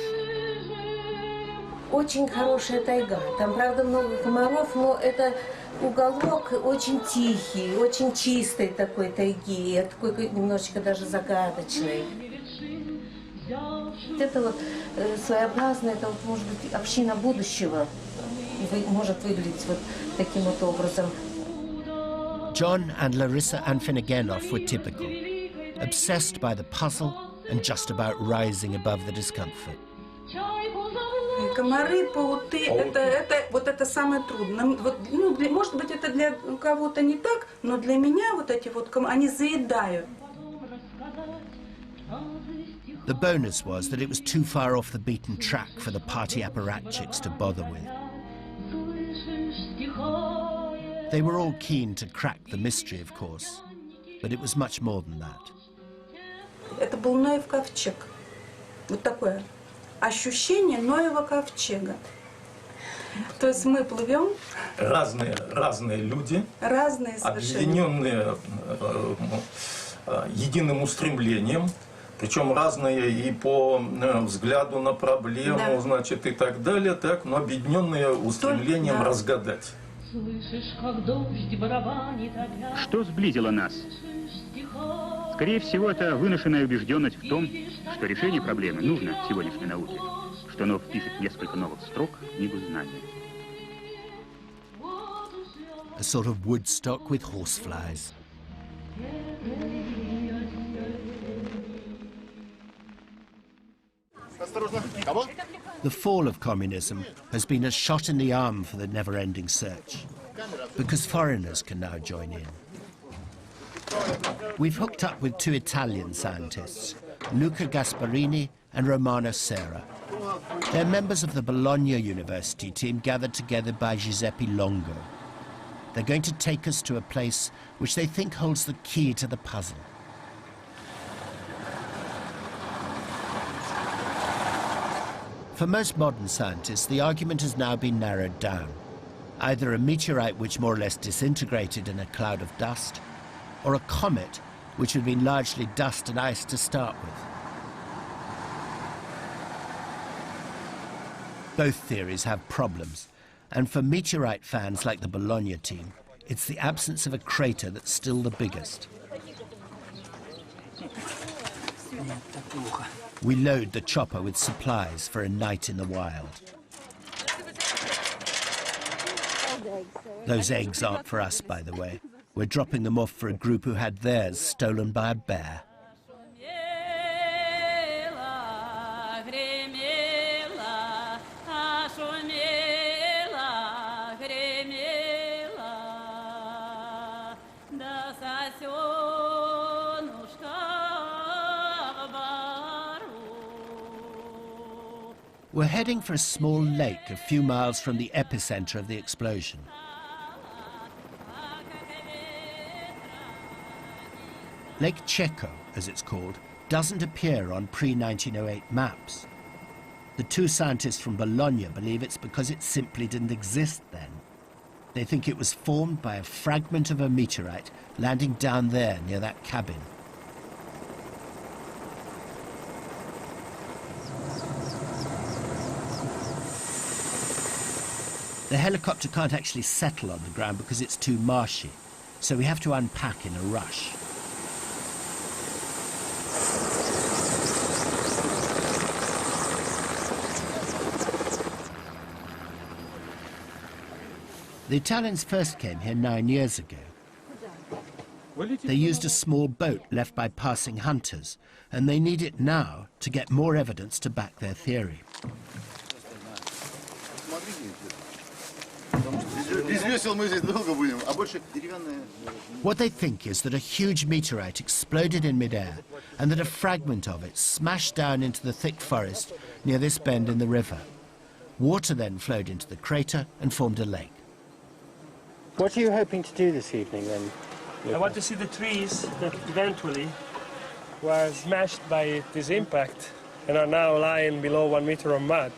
Очень хорошая тайга. Там, правда, много комаров, но это уголок очень тихий, очень чистой такой тайги, такой немножечко даже загадочный. Это вот своеобразно, это вот, может быть, община будущего может выглядеть вот таким вот образом. John and Larissa Anfinagenov were typical, obsessed by the puzzle and just about rising above the discomfort. Комары, пауты, это самое трудное. Вот, ну, может быть, это для кого-то не так, но для меня вот эти вот комары, они заедают. The bonus was that it was too far off the beaten track for the party apparatchiks to bother with. They were all keen to crack the mystery, of course, but it was much more than that. Это был Ноев ковчег. Вот такое ощущение Ноева ковчега. То есть мы плывем. Разные люди. Разные совершенно. Объединенные единым устремлением. Причем разные и по взгляду на проблему, да. Значит, и так далее, так, но объединенные устремлением разгадать. Что сблизило нас? Скорее всего, это выношенная убежденность в том, что решение проблемы нужно сегодняшней науке, что оно впишет несколько новых строк в книгу знаний. A sort of Woodstock with horseflies. The fall of communism has been a shot in the arm for the never-ending search, because foreigners can now join in. We've hooked up with two Italian scientists, Luca Gasparini and Romano Serra. They're members of the Bologna University team gathered together by Giuseppe Longo. They're going to take us to a place which they think holds the key to the puzzle. For most modern scientists, the argument has now been narrowed down. Either a meteorite which more or less disintegrated in a cloud of dust, or a comet which had been largely dust and ice to start with. Both theories have problems, and for meteorite fans like the Bologna team, it's the absence of a crater that's still the biggest. We load the chopper with supplies for a night in the wild. Those eggs aren't for us, by the way. We're dropping them off for a group who had theirs stolen by a bear. We're heading for a small lake a few miles from the epicenter of the explosion. Lake Checo, as it's called, doesn't appear on pre-1908 maps. The two scientists from Bologna believe it's because it simply didn't exist then. They think it was formed by a fragment of a meteorite landing down there near that cabin. The helicopter can't actually settle on the ground because it's too marshy, so we have to unpack in a rush. The Italians first came here 9 years ago. They used a small boat left by passing hunters, and they need it now to get more evidence to back their theory. What they think is that a huge meteorite exploded in midair and that a fragment of it smashed down into the thick forest near this bend in the river. Water then flowed into the crater and formed a lake. What are you hoping to do this evening then? I want to see the trees that eventually were smashed by this impact and are now lying below 1 meter of mud.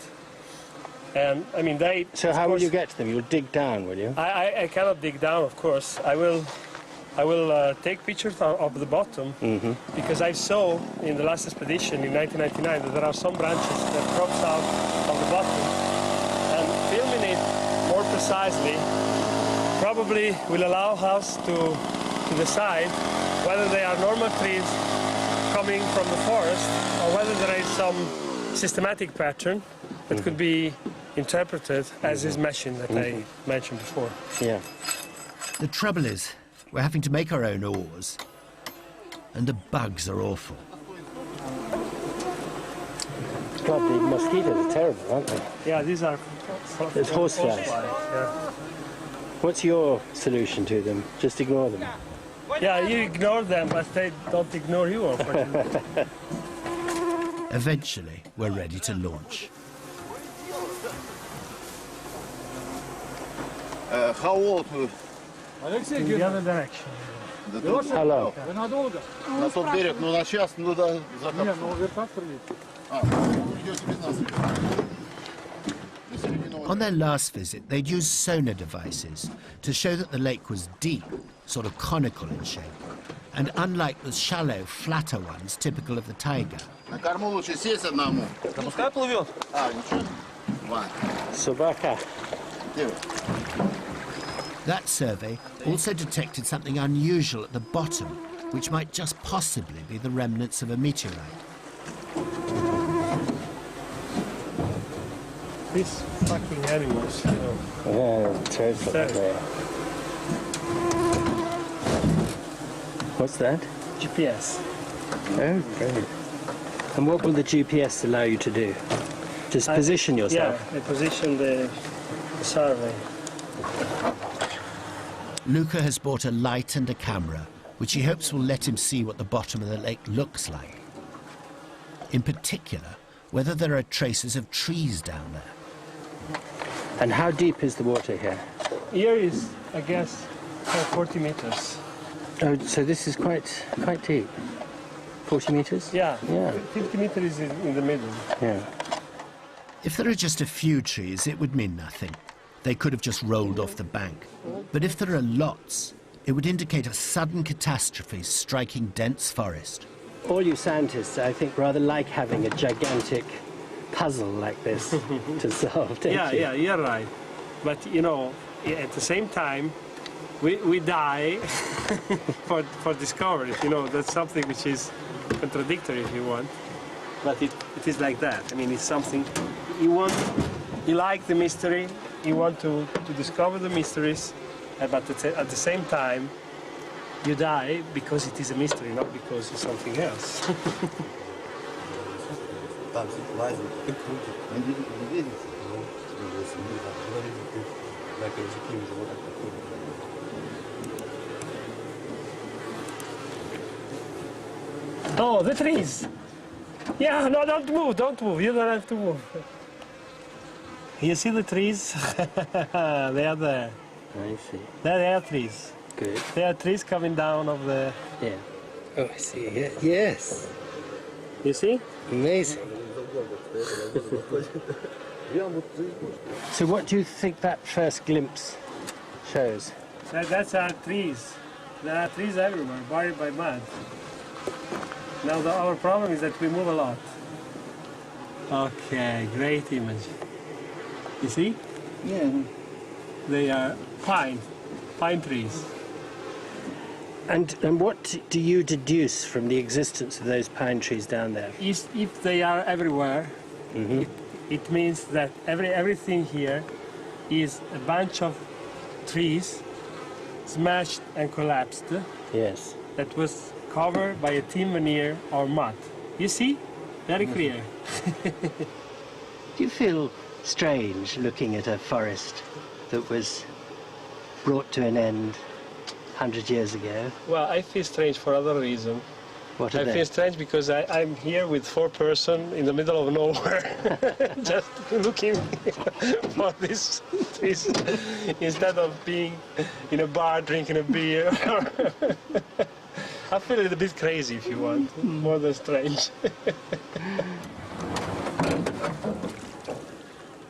And I mean, they. So how will you get to them? You'll dig down, will you? I cannot dig down, of course. I will take pictures of the bottom because I saw in the last expedition in 1999 that there are some branches that crops out of the bottom, and filming it more precisely probably will allow us to decide whether they are normal trees coming from the forest or whether there is some systematic pattern that could be interpreted as this meshing that I mentioned before. Yeah. The trouble is, we're having to make our own oars, and the bugs are awful. God, the mosquitoes are terrible, aren't they? Yeah, these are... There's horseflies. Yeah. What's your solution to them? Just ignore them? Yeah, you ignore them, but they don't ignore you, unfortunately. Eventually, we're ready to launch. How old? In the other direction. How long? На тот берег, ну на час, ну да, On their last visit, they'd used sonar devices to show that the lake was deep, sort of conical in shape, and unlike the shallow, flatter ones typical of the taiga. На корму лучше сесть одному. Да пускай плывет. Ничего. Собака. That survey also detected something unusual at the bottom, which might just possibly be the remnants of a meteorite. These fucking animals, you know. Yeah, totally. What's that? GPS. Oh, great. And what will the GPS allow you to do? Just position yourself? Yeah, I position the survey. Luca has bought a light and a camera, which he hopes will let him see what the bottom of the lake looks like. In particular, whether there are traces of trees down there. And how deep is the water here? Here is, I guess, 40 meters. Oh, so this is quite deep. 40 meters? Yeah. 50 meters is in the middle. Yeah. If there are just a few trees, it would mean nothing. They could have just rolled off the bank. But if there are lots, it would indicate a sudden catastrophe striking dense forest. All you scientists, I think, rather like having a gigantic puzzle like this to solve, don't you? Yeah, you're right. But, you know, at the same time, we die for discoveries. You know, that's something which is contradictory, if you want. But it is like that. I mean, it's something you like the mystery, you want to discover the mysteries, but at the same time, you die because it is a mystery, not because it's something else. Oh, the trees! Yeah, no, don't move, you don't have to move. You see the trees? They are there. I see. There they are trees. Good. There are trees coming down of the... Yeah. Oh, I see. Yeah. Yes. You see? Amazing. So what do you think that first glimpse shows? That's our trees. There are trees everywhere, buried by mud. Now our problem is that we move a lot. Okay, great image. You see? Yeah. They are pine trees. And what do you deduce from the existence of those pine trees down there? If they are everywhere, it means that everything here is a bunch of trees smashed and collapsed. Yes. That was covered by a thin veneer or mud. You see? Very clear. Do you feel strange looking at a forest that was brought to an end 100 years ago? Well, I feel strange for other reason. What are I they? feel strange because I'm here with 4 persons in the middle of nowhere, just looking for this instead of being in a bar drinking a beer. I feel a little bit crazy, if you want, more than strange.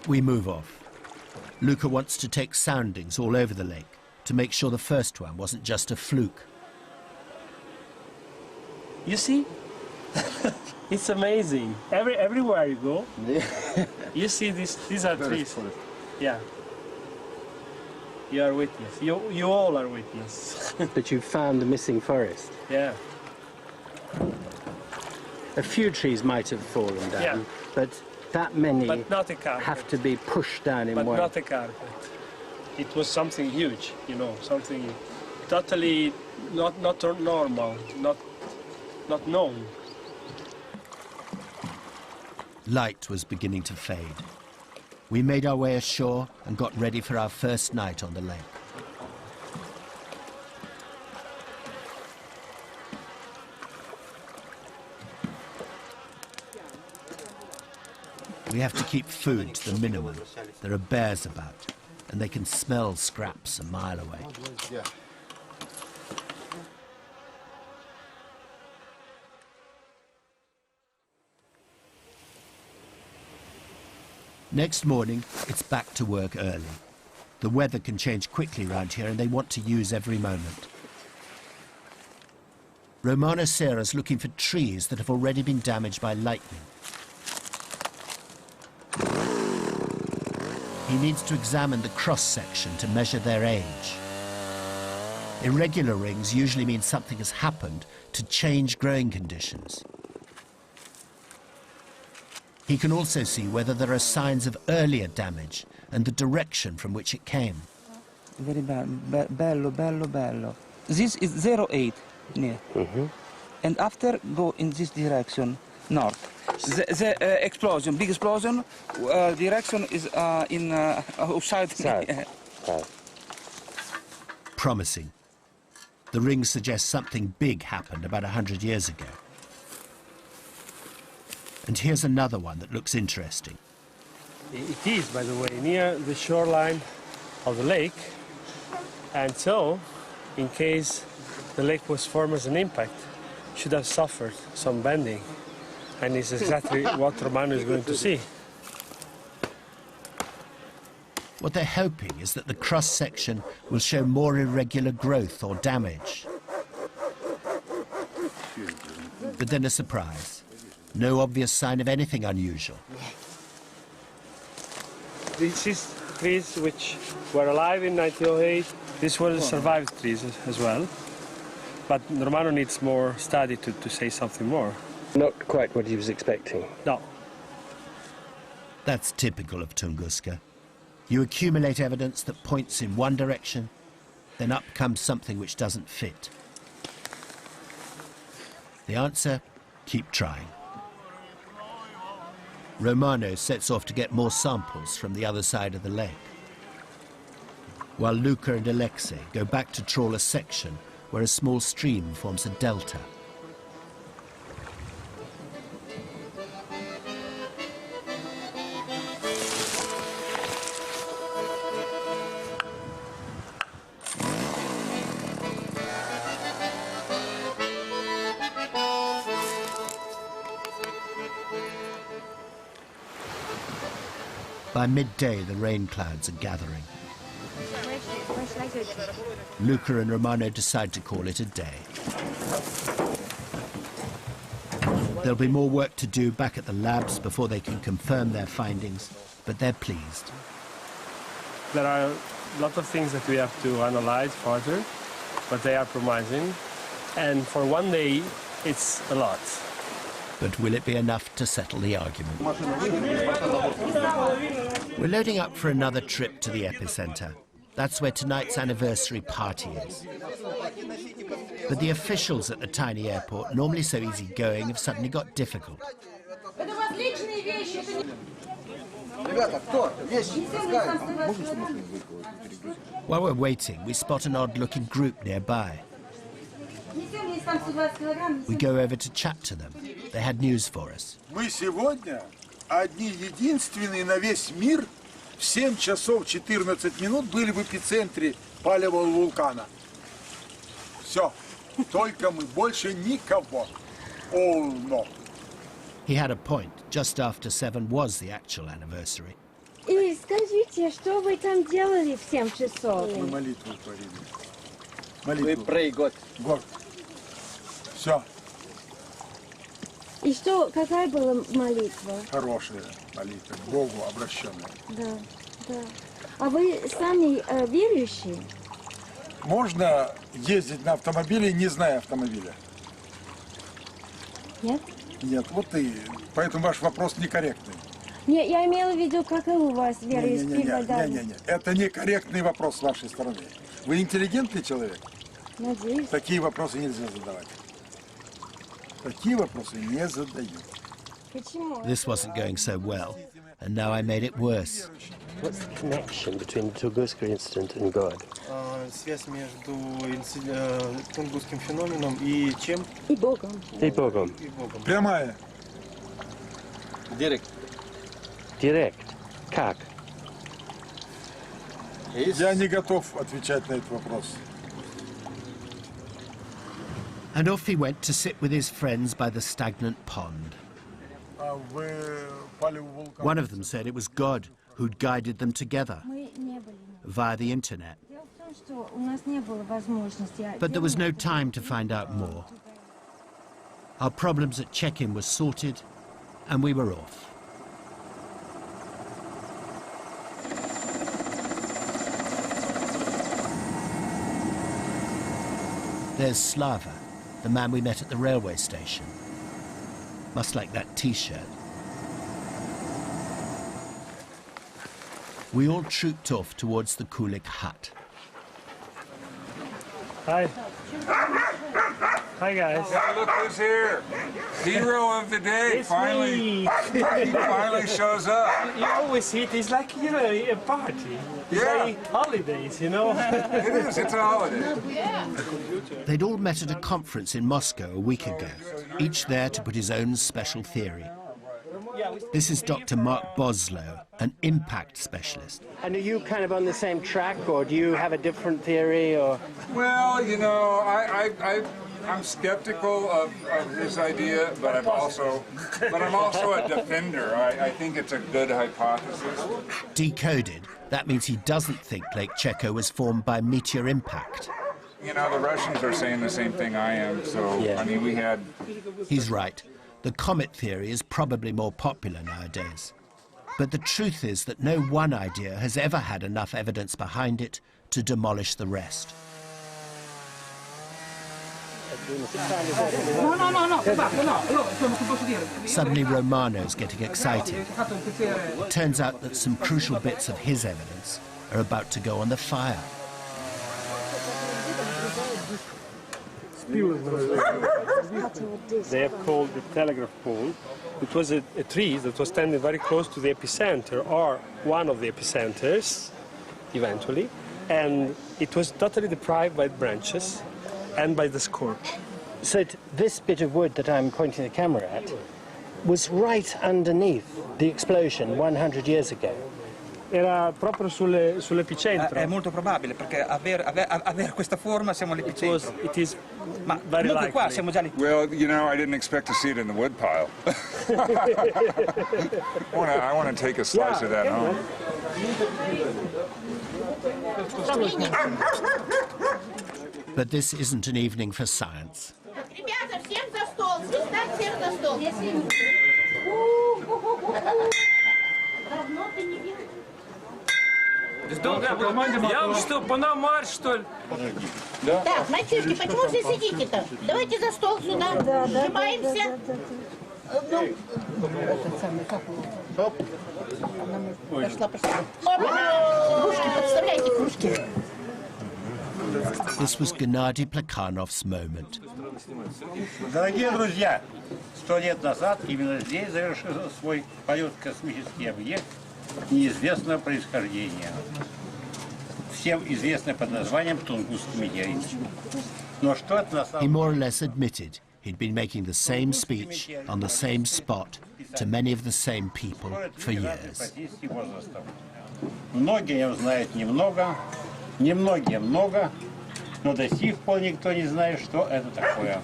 We move off. Luca wants to take soundings all over the lake to make sure the first one wasn't just a fluke. You see? It's amazing. Everywhere you go, you see these are trees. Yeah. You are witness. You all are witness. That you found the missing forest? Yeah. A few trees might have fallen down, Yeah. but that many But not a carpet. have to be pushed down in But one. not a carpet. It was something huge, you know, something totally not normal, not known. Light was beginning to fade. We made our way ashore and got ready for our first night on the lake. We have to keep food to the minimum. There are bears about, and they can smell scraps a mile away. Next morning, it's back to work early. The weather can change quickly around here, and they want to use every moment. Romano Serra's looking for trees that have already been damaged by lightning. He needs to examine the cross-section to measure their age. Irregular rings usually mean something has happened to change growing conditions. He can also see whether there are signs of earlier damage and the direction from which it came. Very bello, bello, bello. This is 08 near. And after go in this direction, north. The explosion, big explosion, direction is in south. Promising. The rings suggest something big happened about 100 years ago. And here's another one that looks interesting. It is, by the way, near the shoreline of the lake. And so, in case the lake was formed as an impact, it should have suffered some bending. And it's exactly what Romano is going to see. What they're hoping is that the cross-section will show more irregular growth or damage. But then a surprise. No obvious sign of anything unusual. This is trees which were alive in 1908. This was survived trees as well. But Romano needs more study to say something more. Not quite what he was expecting. No. That's typical of Tunguska. You accumulate evidence that points in one direction, then up comes something which doesn't fit. The answer? Keep trying. Romano sets off to get more samples from the other side of the lake, while Luca and Alexei go back to trawl a section where a small stream forms a delta. By midday, the rain clouds are gathering. Luca and Romano decide to call it a day. There'll be more work to do back at the labs before they can confirm their findings, but they're pleased. There are a lot of things that we have to analyze further, but they are promising. And for one day, it's a lot. But will it be enough to settle the argument? We're loading up for another trip to the epicenter. That's where tonight's anniversary party is. But the officials at the tiny airport, normally so easygoing, have suddenly got difficult. While we're waiting, we spot an odd-looking group nearby. We go over to chat to them. They had news for us. Мы сегодня одни-единственные на весь мир в 7 часов 14 минут были в эпицентре палевого вулкана. Все. Только мы, больше никого. Oh, no. He had a point. Just after 7 was the actual anniversary. И скажите, что вы там делали в 7 часов? Мы молитву творили. Молитву. We pray God. God. Все. И что, какая была молитва? Хорошая молитва, к Богу обращенная. Да, да. А вы сами верующие? Можно ездить на автомобиле, не зная автомобиля? Нет? Нет, вот и поэтому ваш вопрос некорректный. Не, я имела в виду, какая у вас вероисповедание. Не. Это некорректный вопрос с вашей стороны. Вы интеллигентный человек? Надеюсь. Такие вопросы нельзя задавать. Такие вопросы не задают. Почему? This wasn't going so well, and now I made it worse. What's the connection between the Tunguska incident and God? Связь между тунгусским феноменом и чем? И Богом. И Богом. Прямая. Директ. Директ. Как? Я не готов отвечать на этот вопрос. And off he went to sit with his friends by the stagnant pond. One of them said it was God who'd guided them together via the internet. But there was no time to find out more. Our problems at check-in were sorted, and we were off. There's Slava, the man we met at the railway station. Must like that T-shirt. We all trooped off towards the Kulik hut. Hi. Hi, guys. Yeah, look who's here. Hero of the day. It's finally, me. he finally shows up. You always see it. It's like, you know, a party. It's Yeah. like holidays, you know? It is. It's a holiday. They'd all met at a conference in Moscow a week ago, each there to put his own special theory. This is Dr. Mark Boslow, an impact specialist. And are you kind of on the same track, or do you have a different theory, or? Well, you know, I'm skeptical of his idea, but I'm also a defender. I think it's a good hypothesis. Decoded, that means he doesn't think Lake Checo was formed by meteor impact. You know, the Russians are saying the same thing I am, so, Yeah. I mean, we had... He's right. The comet theory is probably more popular nowadays. But the truth is that no one idea has ever had enough evidence behind it to demolish the rest. Suddenly Romano's getting excited. It turns out that some crucial bits of his evidence are about to go on the fire. They have called the telegraph pole. It was a tree that was standing very close to the epicenter, or one of the epicenters, eventually, and it was totally deprived by branches and by the scorch. So this bit of wood that I'm pointing the camera at was right underneath the explosion 100 years ago. Era proprio sull'epicentro. È molto probabile perché aver questa forma siamo all'epicentro. It is Ma very comunque qua likely. siamo già lì. Well, you know, I didn't expect to see it in the wood pile. I want to take a slice of that home. But this isn't an evening for science. Ребята, всем за стол! Звезда, всем за стол! Давно ты не видел? Я вам что, пономарь, что ли? Так, мальчишки, почему все сидите-то? Давайте за стол сюда. Сжимаемся. Пошла. Кружки, подставляйте кружки. This was Gennady Plekhanov's moment. Дорогие друзья, 100 лет назад именно здесь завершился свой полет космический объект неизвестного происхождения. Всем известный под названием Тунгусский метеорит. Но что это на самом He more or less admitted he'd been making the same speech on the same spot to many of the same people for years. Многие о нем знают немного, немногие много, но до сих пор никто не знает, что это такое.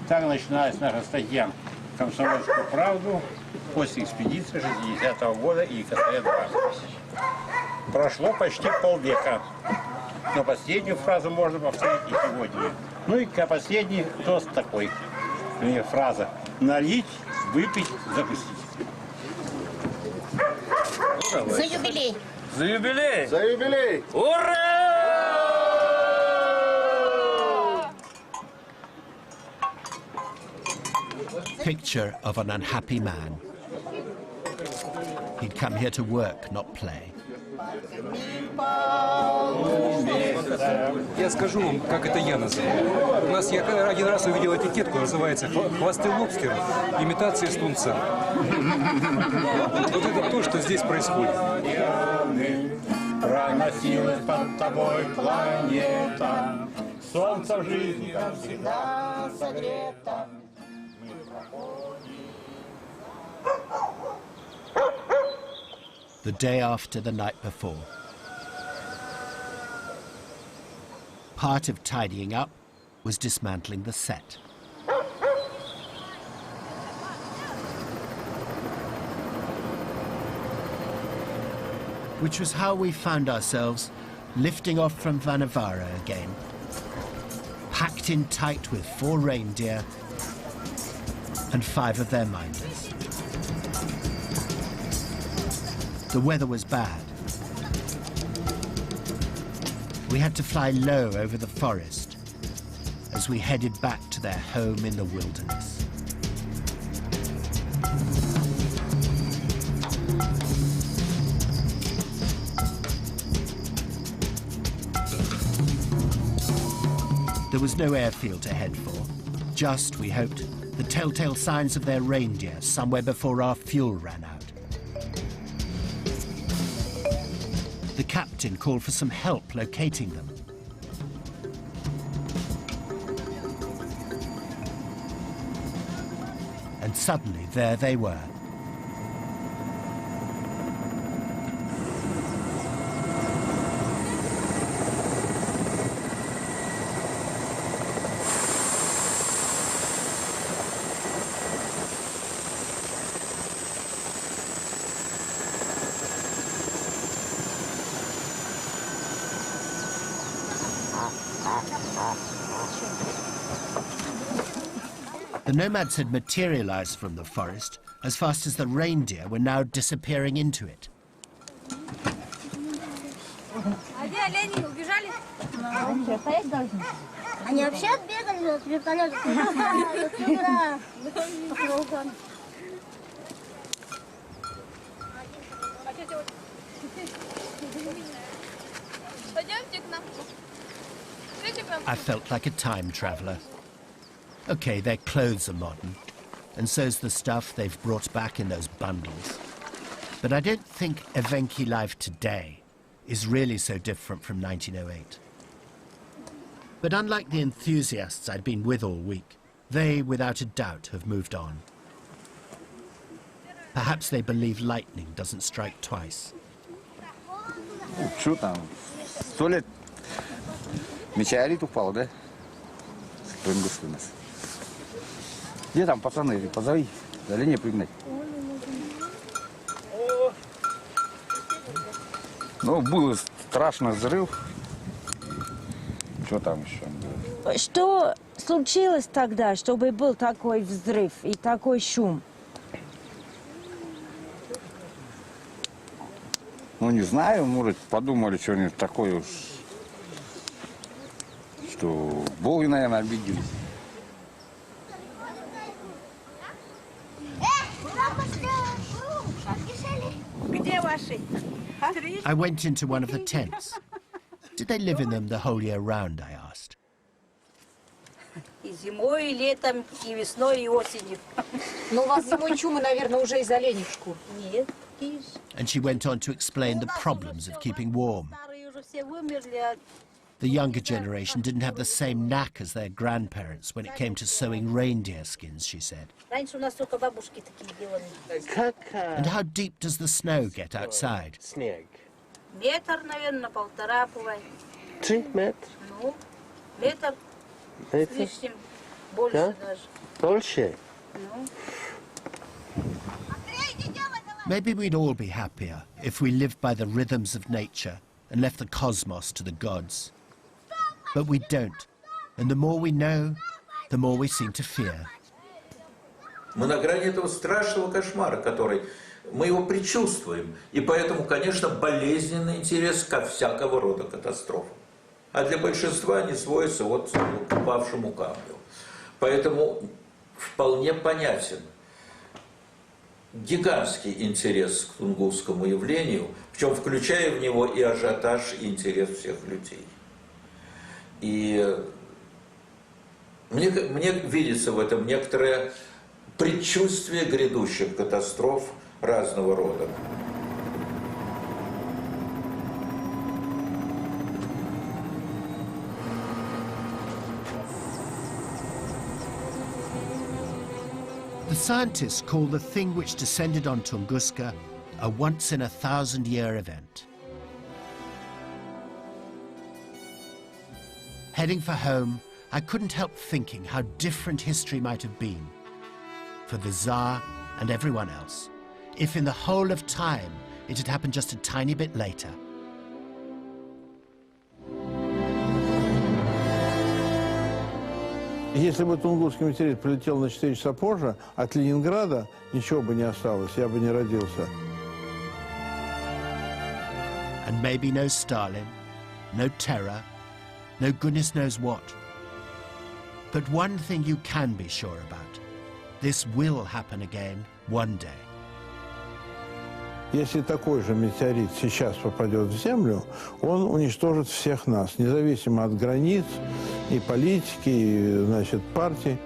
Так начиналась наша статья в «Комсомольскую правду» после экспедиции 60-го года и Екатерина-2. Прошло почти полвека, но последнюю фразу можно повторить и сегодня. Ну и последний тост такой, фраза «налить, выпить, закусить». За юбилей! За юбилей! За юбилей! Ура! Picture of an unhappy man. He'd come here to work, not play. Я скажу вам, как это я называю. У нас я один раз увидел этикетку, называется «Хвосты лобстера. Имитация с тунца». Вот это то, что здесь происходит. Проносилась под тобой планета, солнце в жизни, как всегда, согрето. The day after the night before. Part of tidying up was dismantling the set. Which was how we found ourselves lifting off from Vanavara again, packed in tight with 4 reindeer and 5 of their minders. The weather was bad. We had to fly low over the forest as we headed back to their home in the wilderness. There was no airfield to head for, just, we hoped, the telltale signs of their reindeer somewhere before our fuel ran out. The captain called for some help locating them. And suddenly, there they were. The nomads had materialized from the forest as fast as the reindeer were now disappearing into it. А где олени? Убежали? Опять должны. Они вообще отбегали от вертолета. Пойдемте к нам. I felt like a time traveler. Okay, their clothes are modern, and so's the stuff they've brought back in those bundles. But I don't think Evenki life today is really so different from 1908. But unlike the enthusiasts I'd been with all week, they, without a doubt, have moved on. Perhaps they believe lightning doesn't strike twice. Что там? 100 лет. Метеорит упал, да? Тунгусский у нас. Где там пацаны? Позови. За линию пригнать. Ну, был страшный взрыв. Что там еще было? Что случилось тогда, чтобы был такой взрыв и такой шум? Ну, не знаю, может, подумали что-нибудь такое уж, что боги, наверное, обиделись. I went into one of the tents. Did they live in them the whole year round, I asked. И зимой, и летом, и весной, и осенью. Но у вас зимой чумы, наверное, уже из оленьих шкур. Нет. And she went on to explain the problems of keeping warm. Старые уже все вымерли. The younger generation didn't have the same knack as their grandparents when it came to sewing reindeer skins, she said. Раньше у нас только бабушки такие делали. And how deep does the snow get outside? Снег. Метр, наверное, полтора бывает. 3 метра. Ну, метр с лишним, больше даже. Больше? Ну. Maybe we'd all be happier if we lived by the rhythms of nature and left the cosmos to the gods. But we don't. And the more we know, the more we seem to fear. Мы на грани этого страшного кошмара, который мы его предчувствуем. И поэтому, конечно, болезненный интерес ко всякого рода катастрофам. А для большинства они сводятся вот к упавшему камню. Поэтому вполне понятен гигантский интерес к тунгусскому явлению, причем включая в него и ажиотаж, и интерес всех людей. И мне видится в этом некоторое предчувствие грядущих катастроф разного рода. The scientists call the thing which descended on Tunguska a once-in-a-thousand-year event. Heading for home, I couldn't help thinking how different history might have been for the Tsar and everyone else, if in the whole of time it had happened just a tiny bit later. Если бы Тунгусский метеорит прилетел на 4 часа позже, от Ленинграда ничего бы не осталось, я бы не родился. And maybe no Stalin, no terror, no goodness knows what. But one thing you can be sure about. This will happen again one day. Если такой же метеорит сейчас попадет в Землю, он уничтожит всех нас, независимо от границ, и политики, и, значит, партий.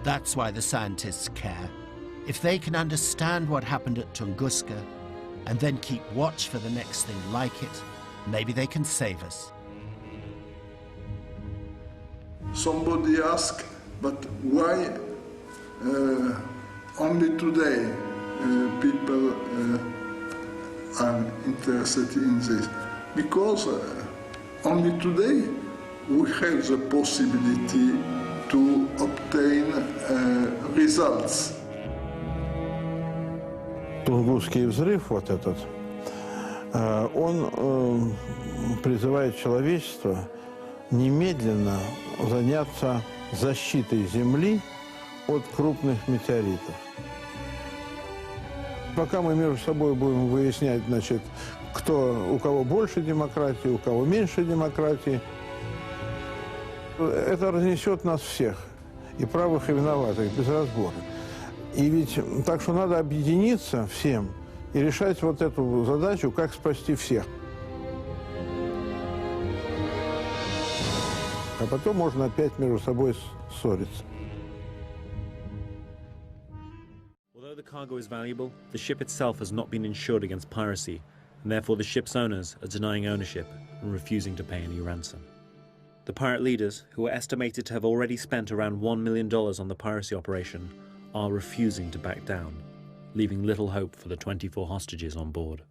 That's why the scientists care. If they can understand what happened at Tunguska and then keep watch for the next thing like it, maybe they can save us. Somebody asked, but why only today people are interested in this? Because only today we have the possibility to obtain results. Тунгусский взрыв, вот этот, он призывает человечество немедленно заняться защитой Земли от крупных метеоритов. Пока мы между собой будем выяснять, значит, у кого больше демократии, у кого меньше демократии, это разнесет нас всех, и правых, и виноватых, без разбора. И ведь так что надо объединиться всем и решать вот эту задачу, как спасти всех. А потом можно опять между собой ссориться. Although the cargo is valuable, the ship itself has not been insured against piracy, and therefore the ship's owners are denying ownership and refusing to pay any ransom. The pirate leaders, who are estimated to have already spent around $1 million on the piracy operation, are refusing to back down, leaving little hope for the 24 hostages on board.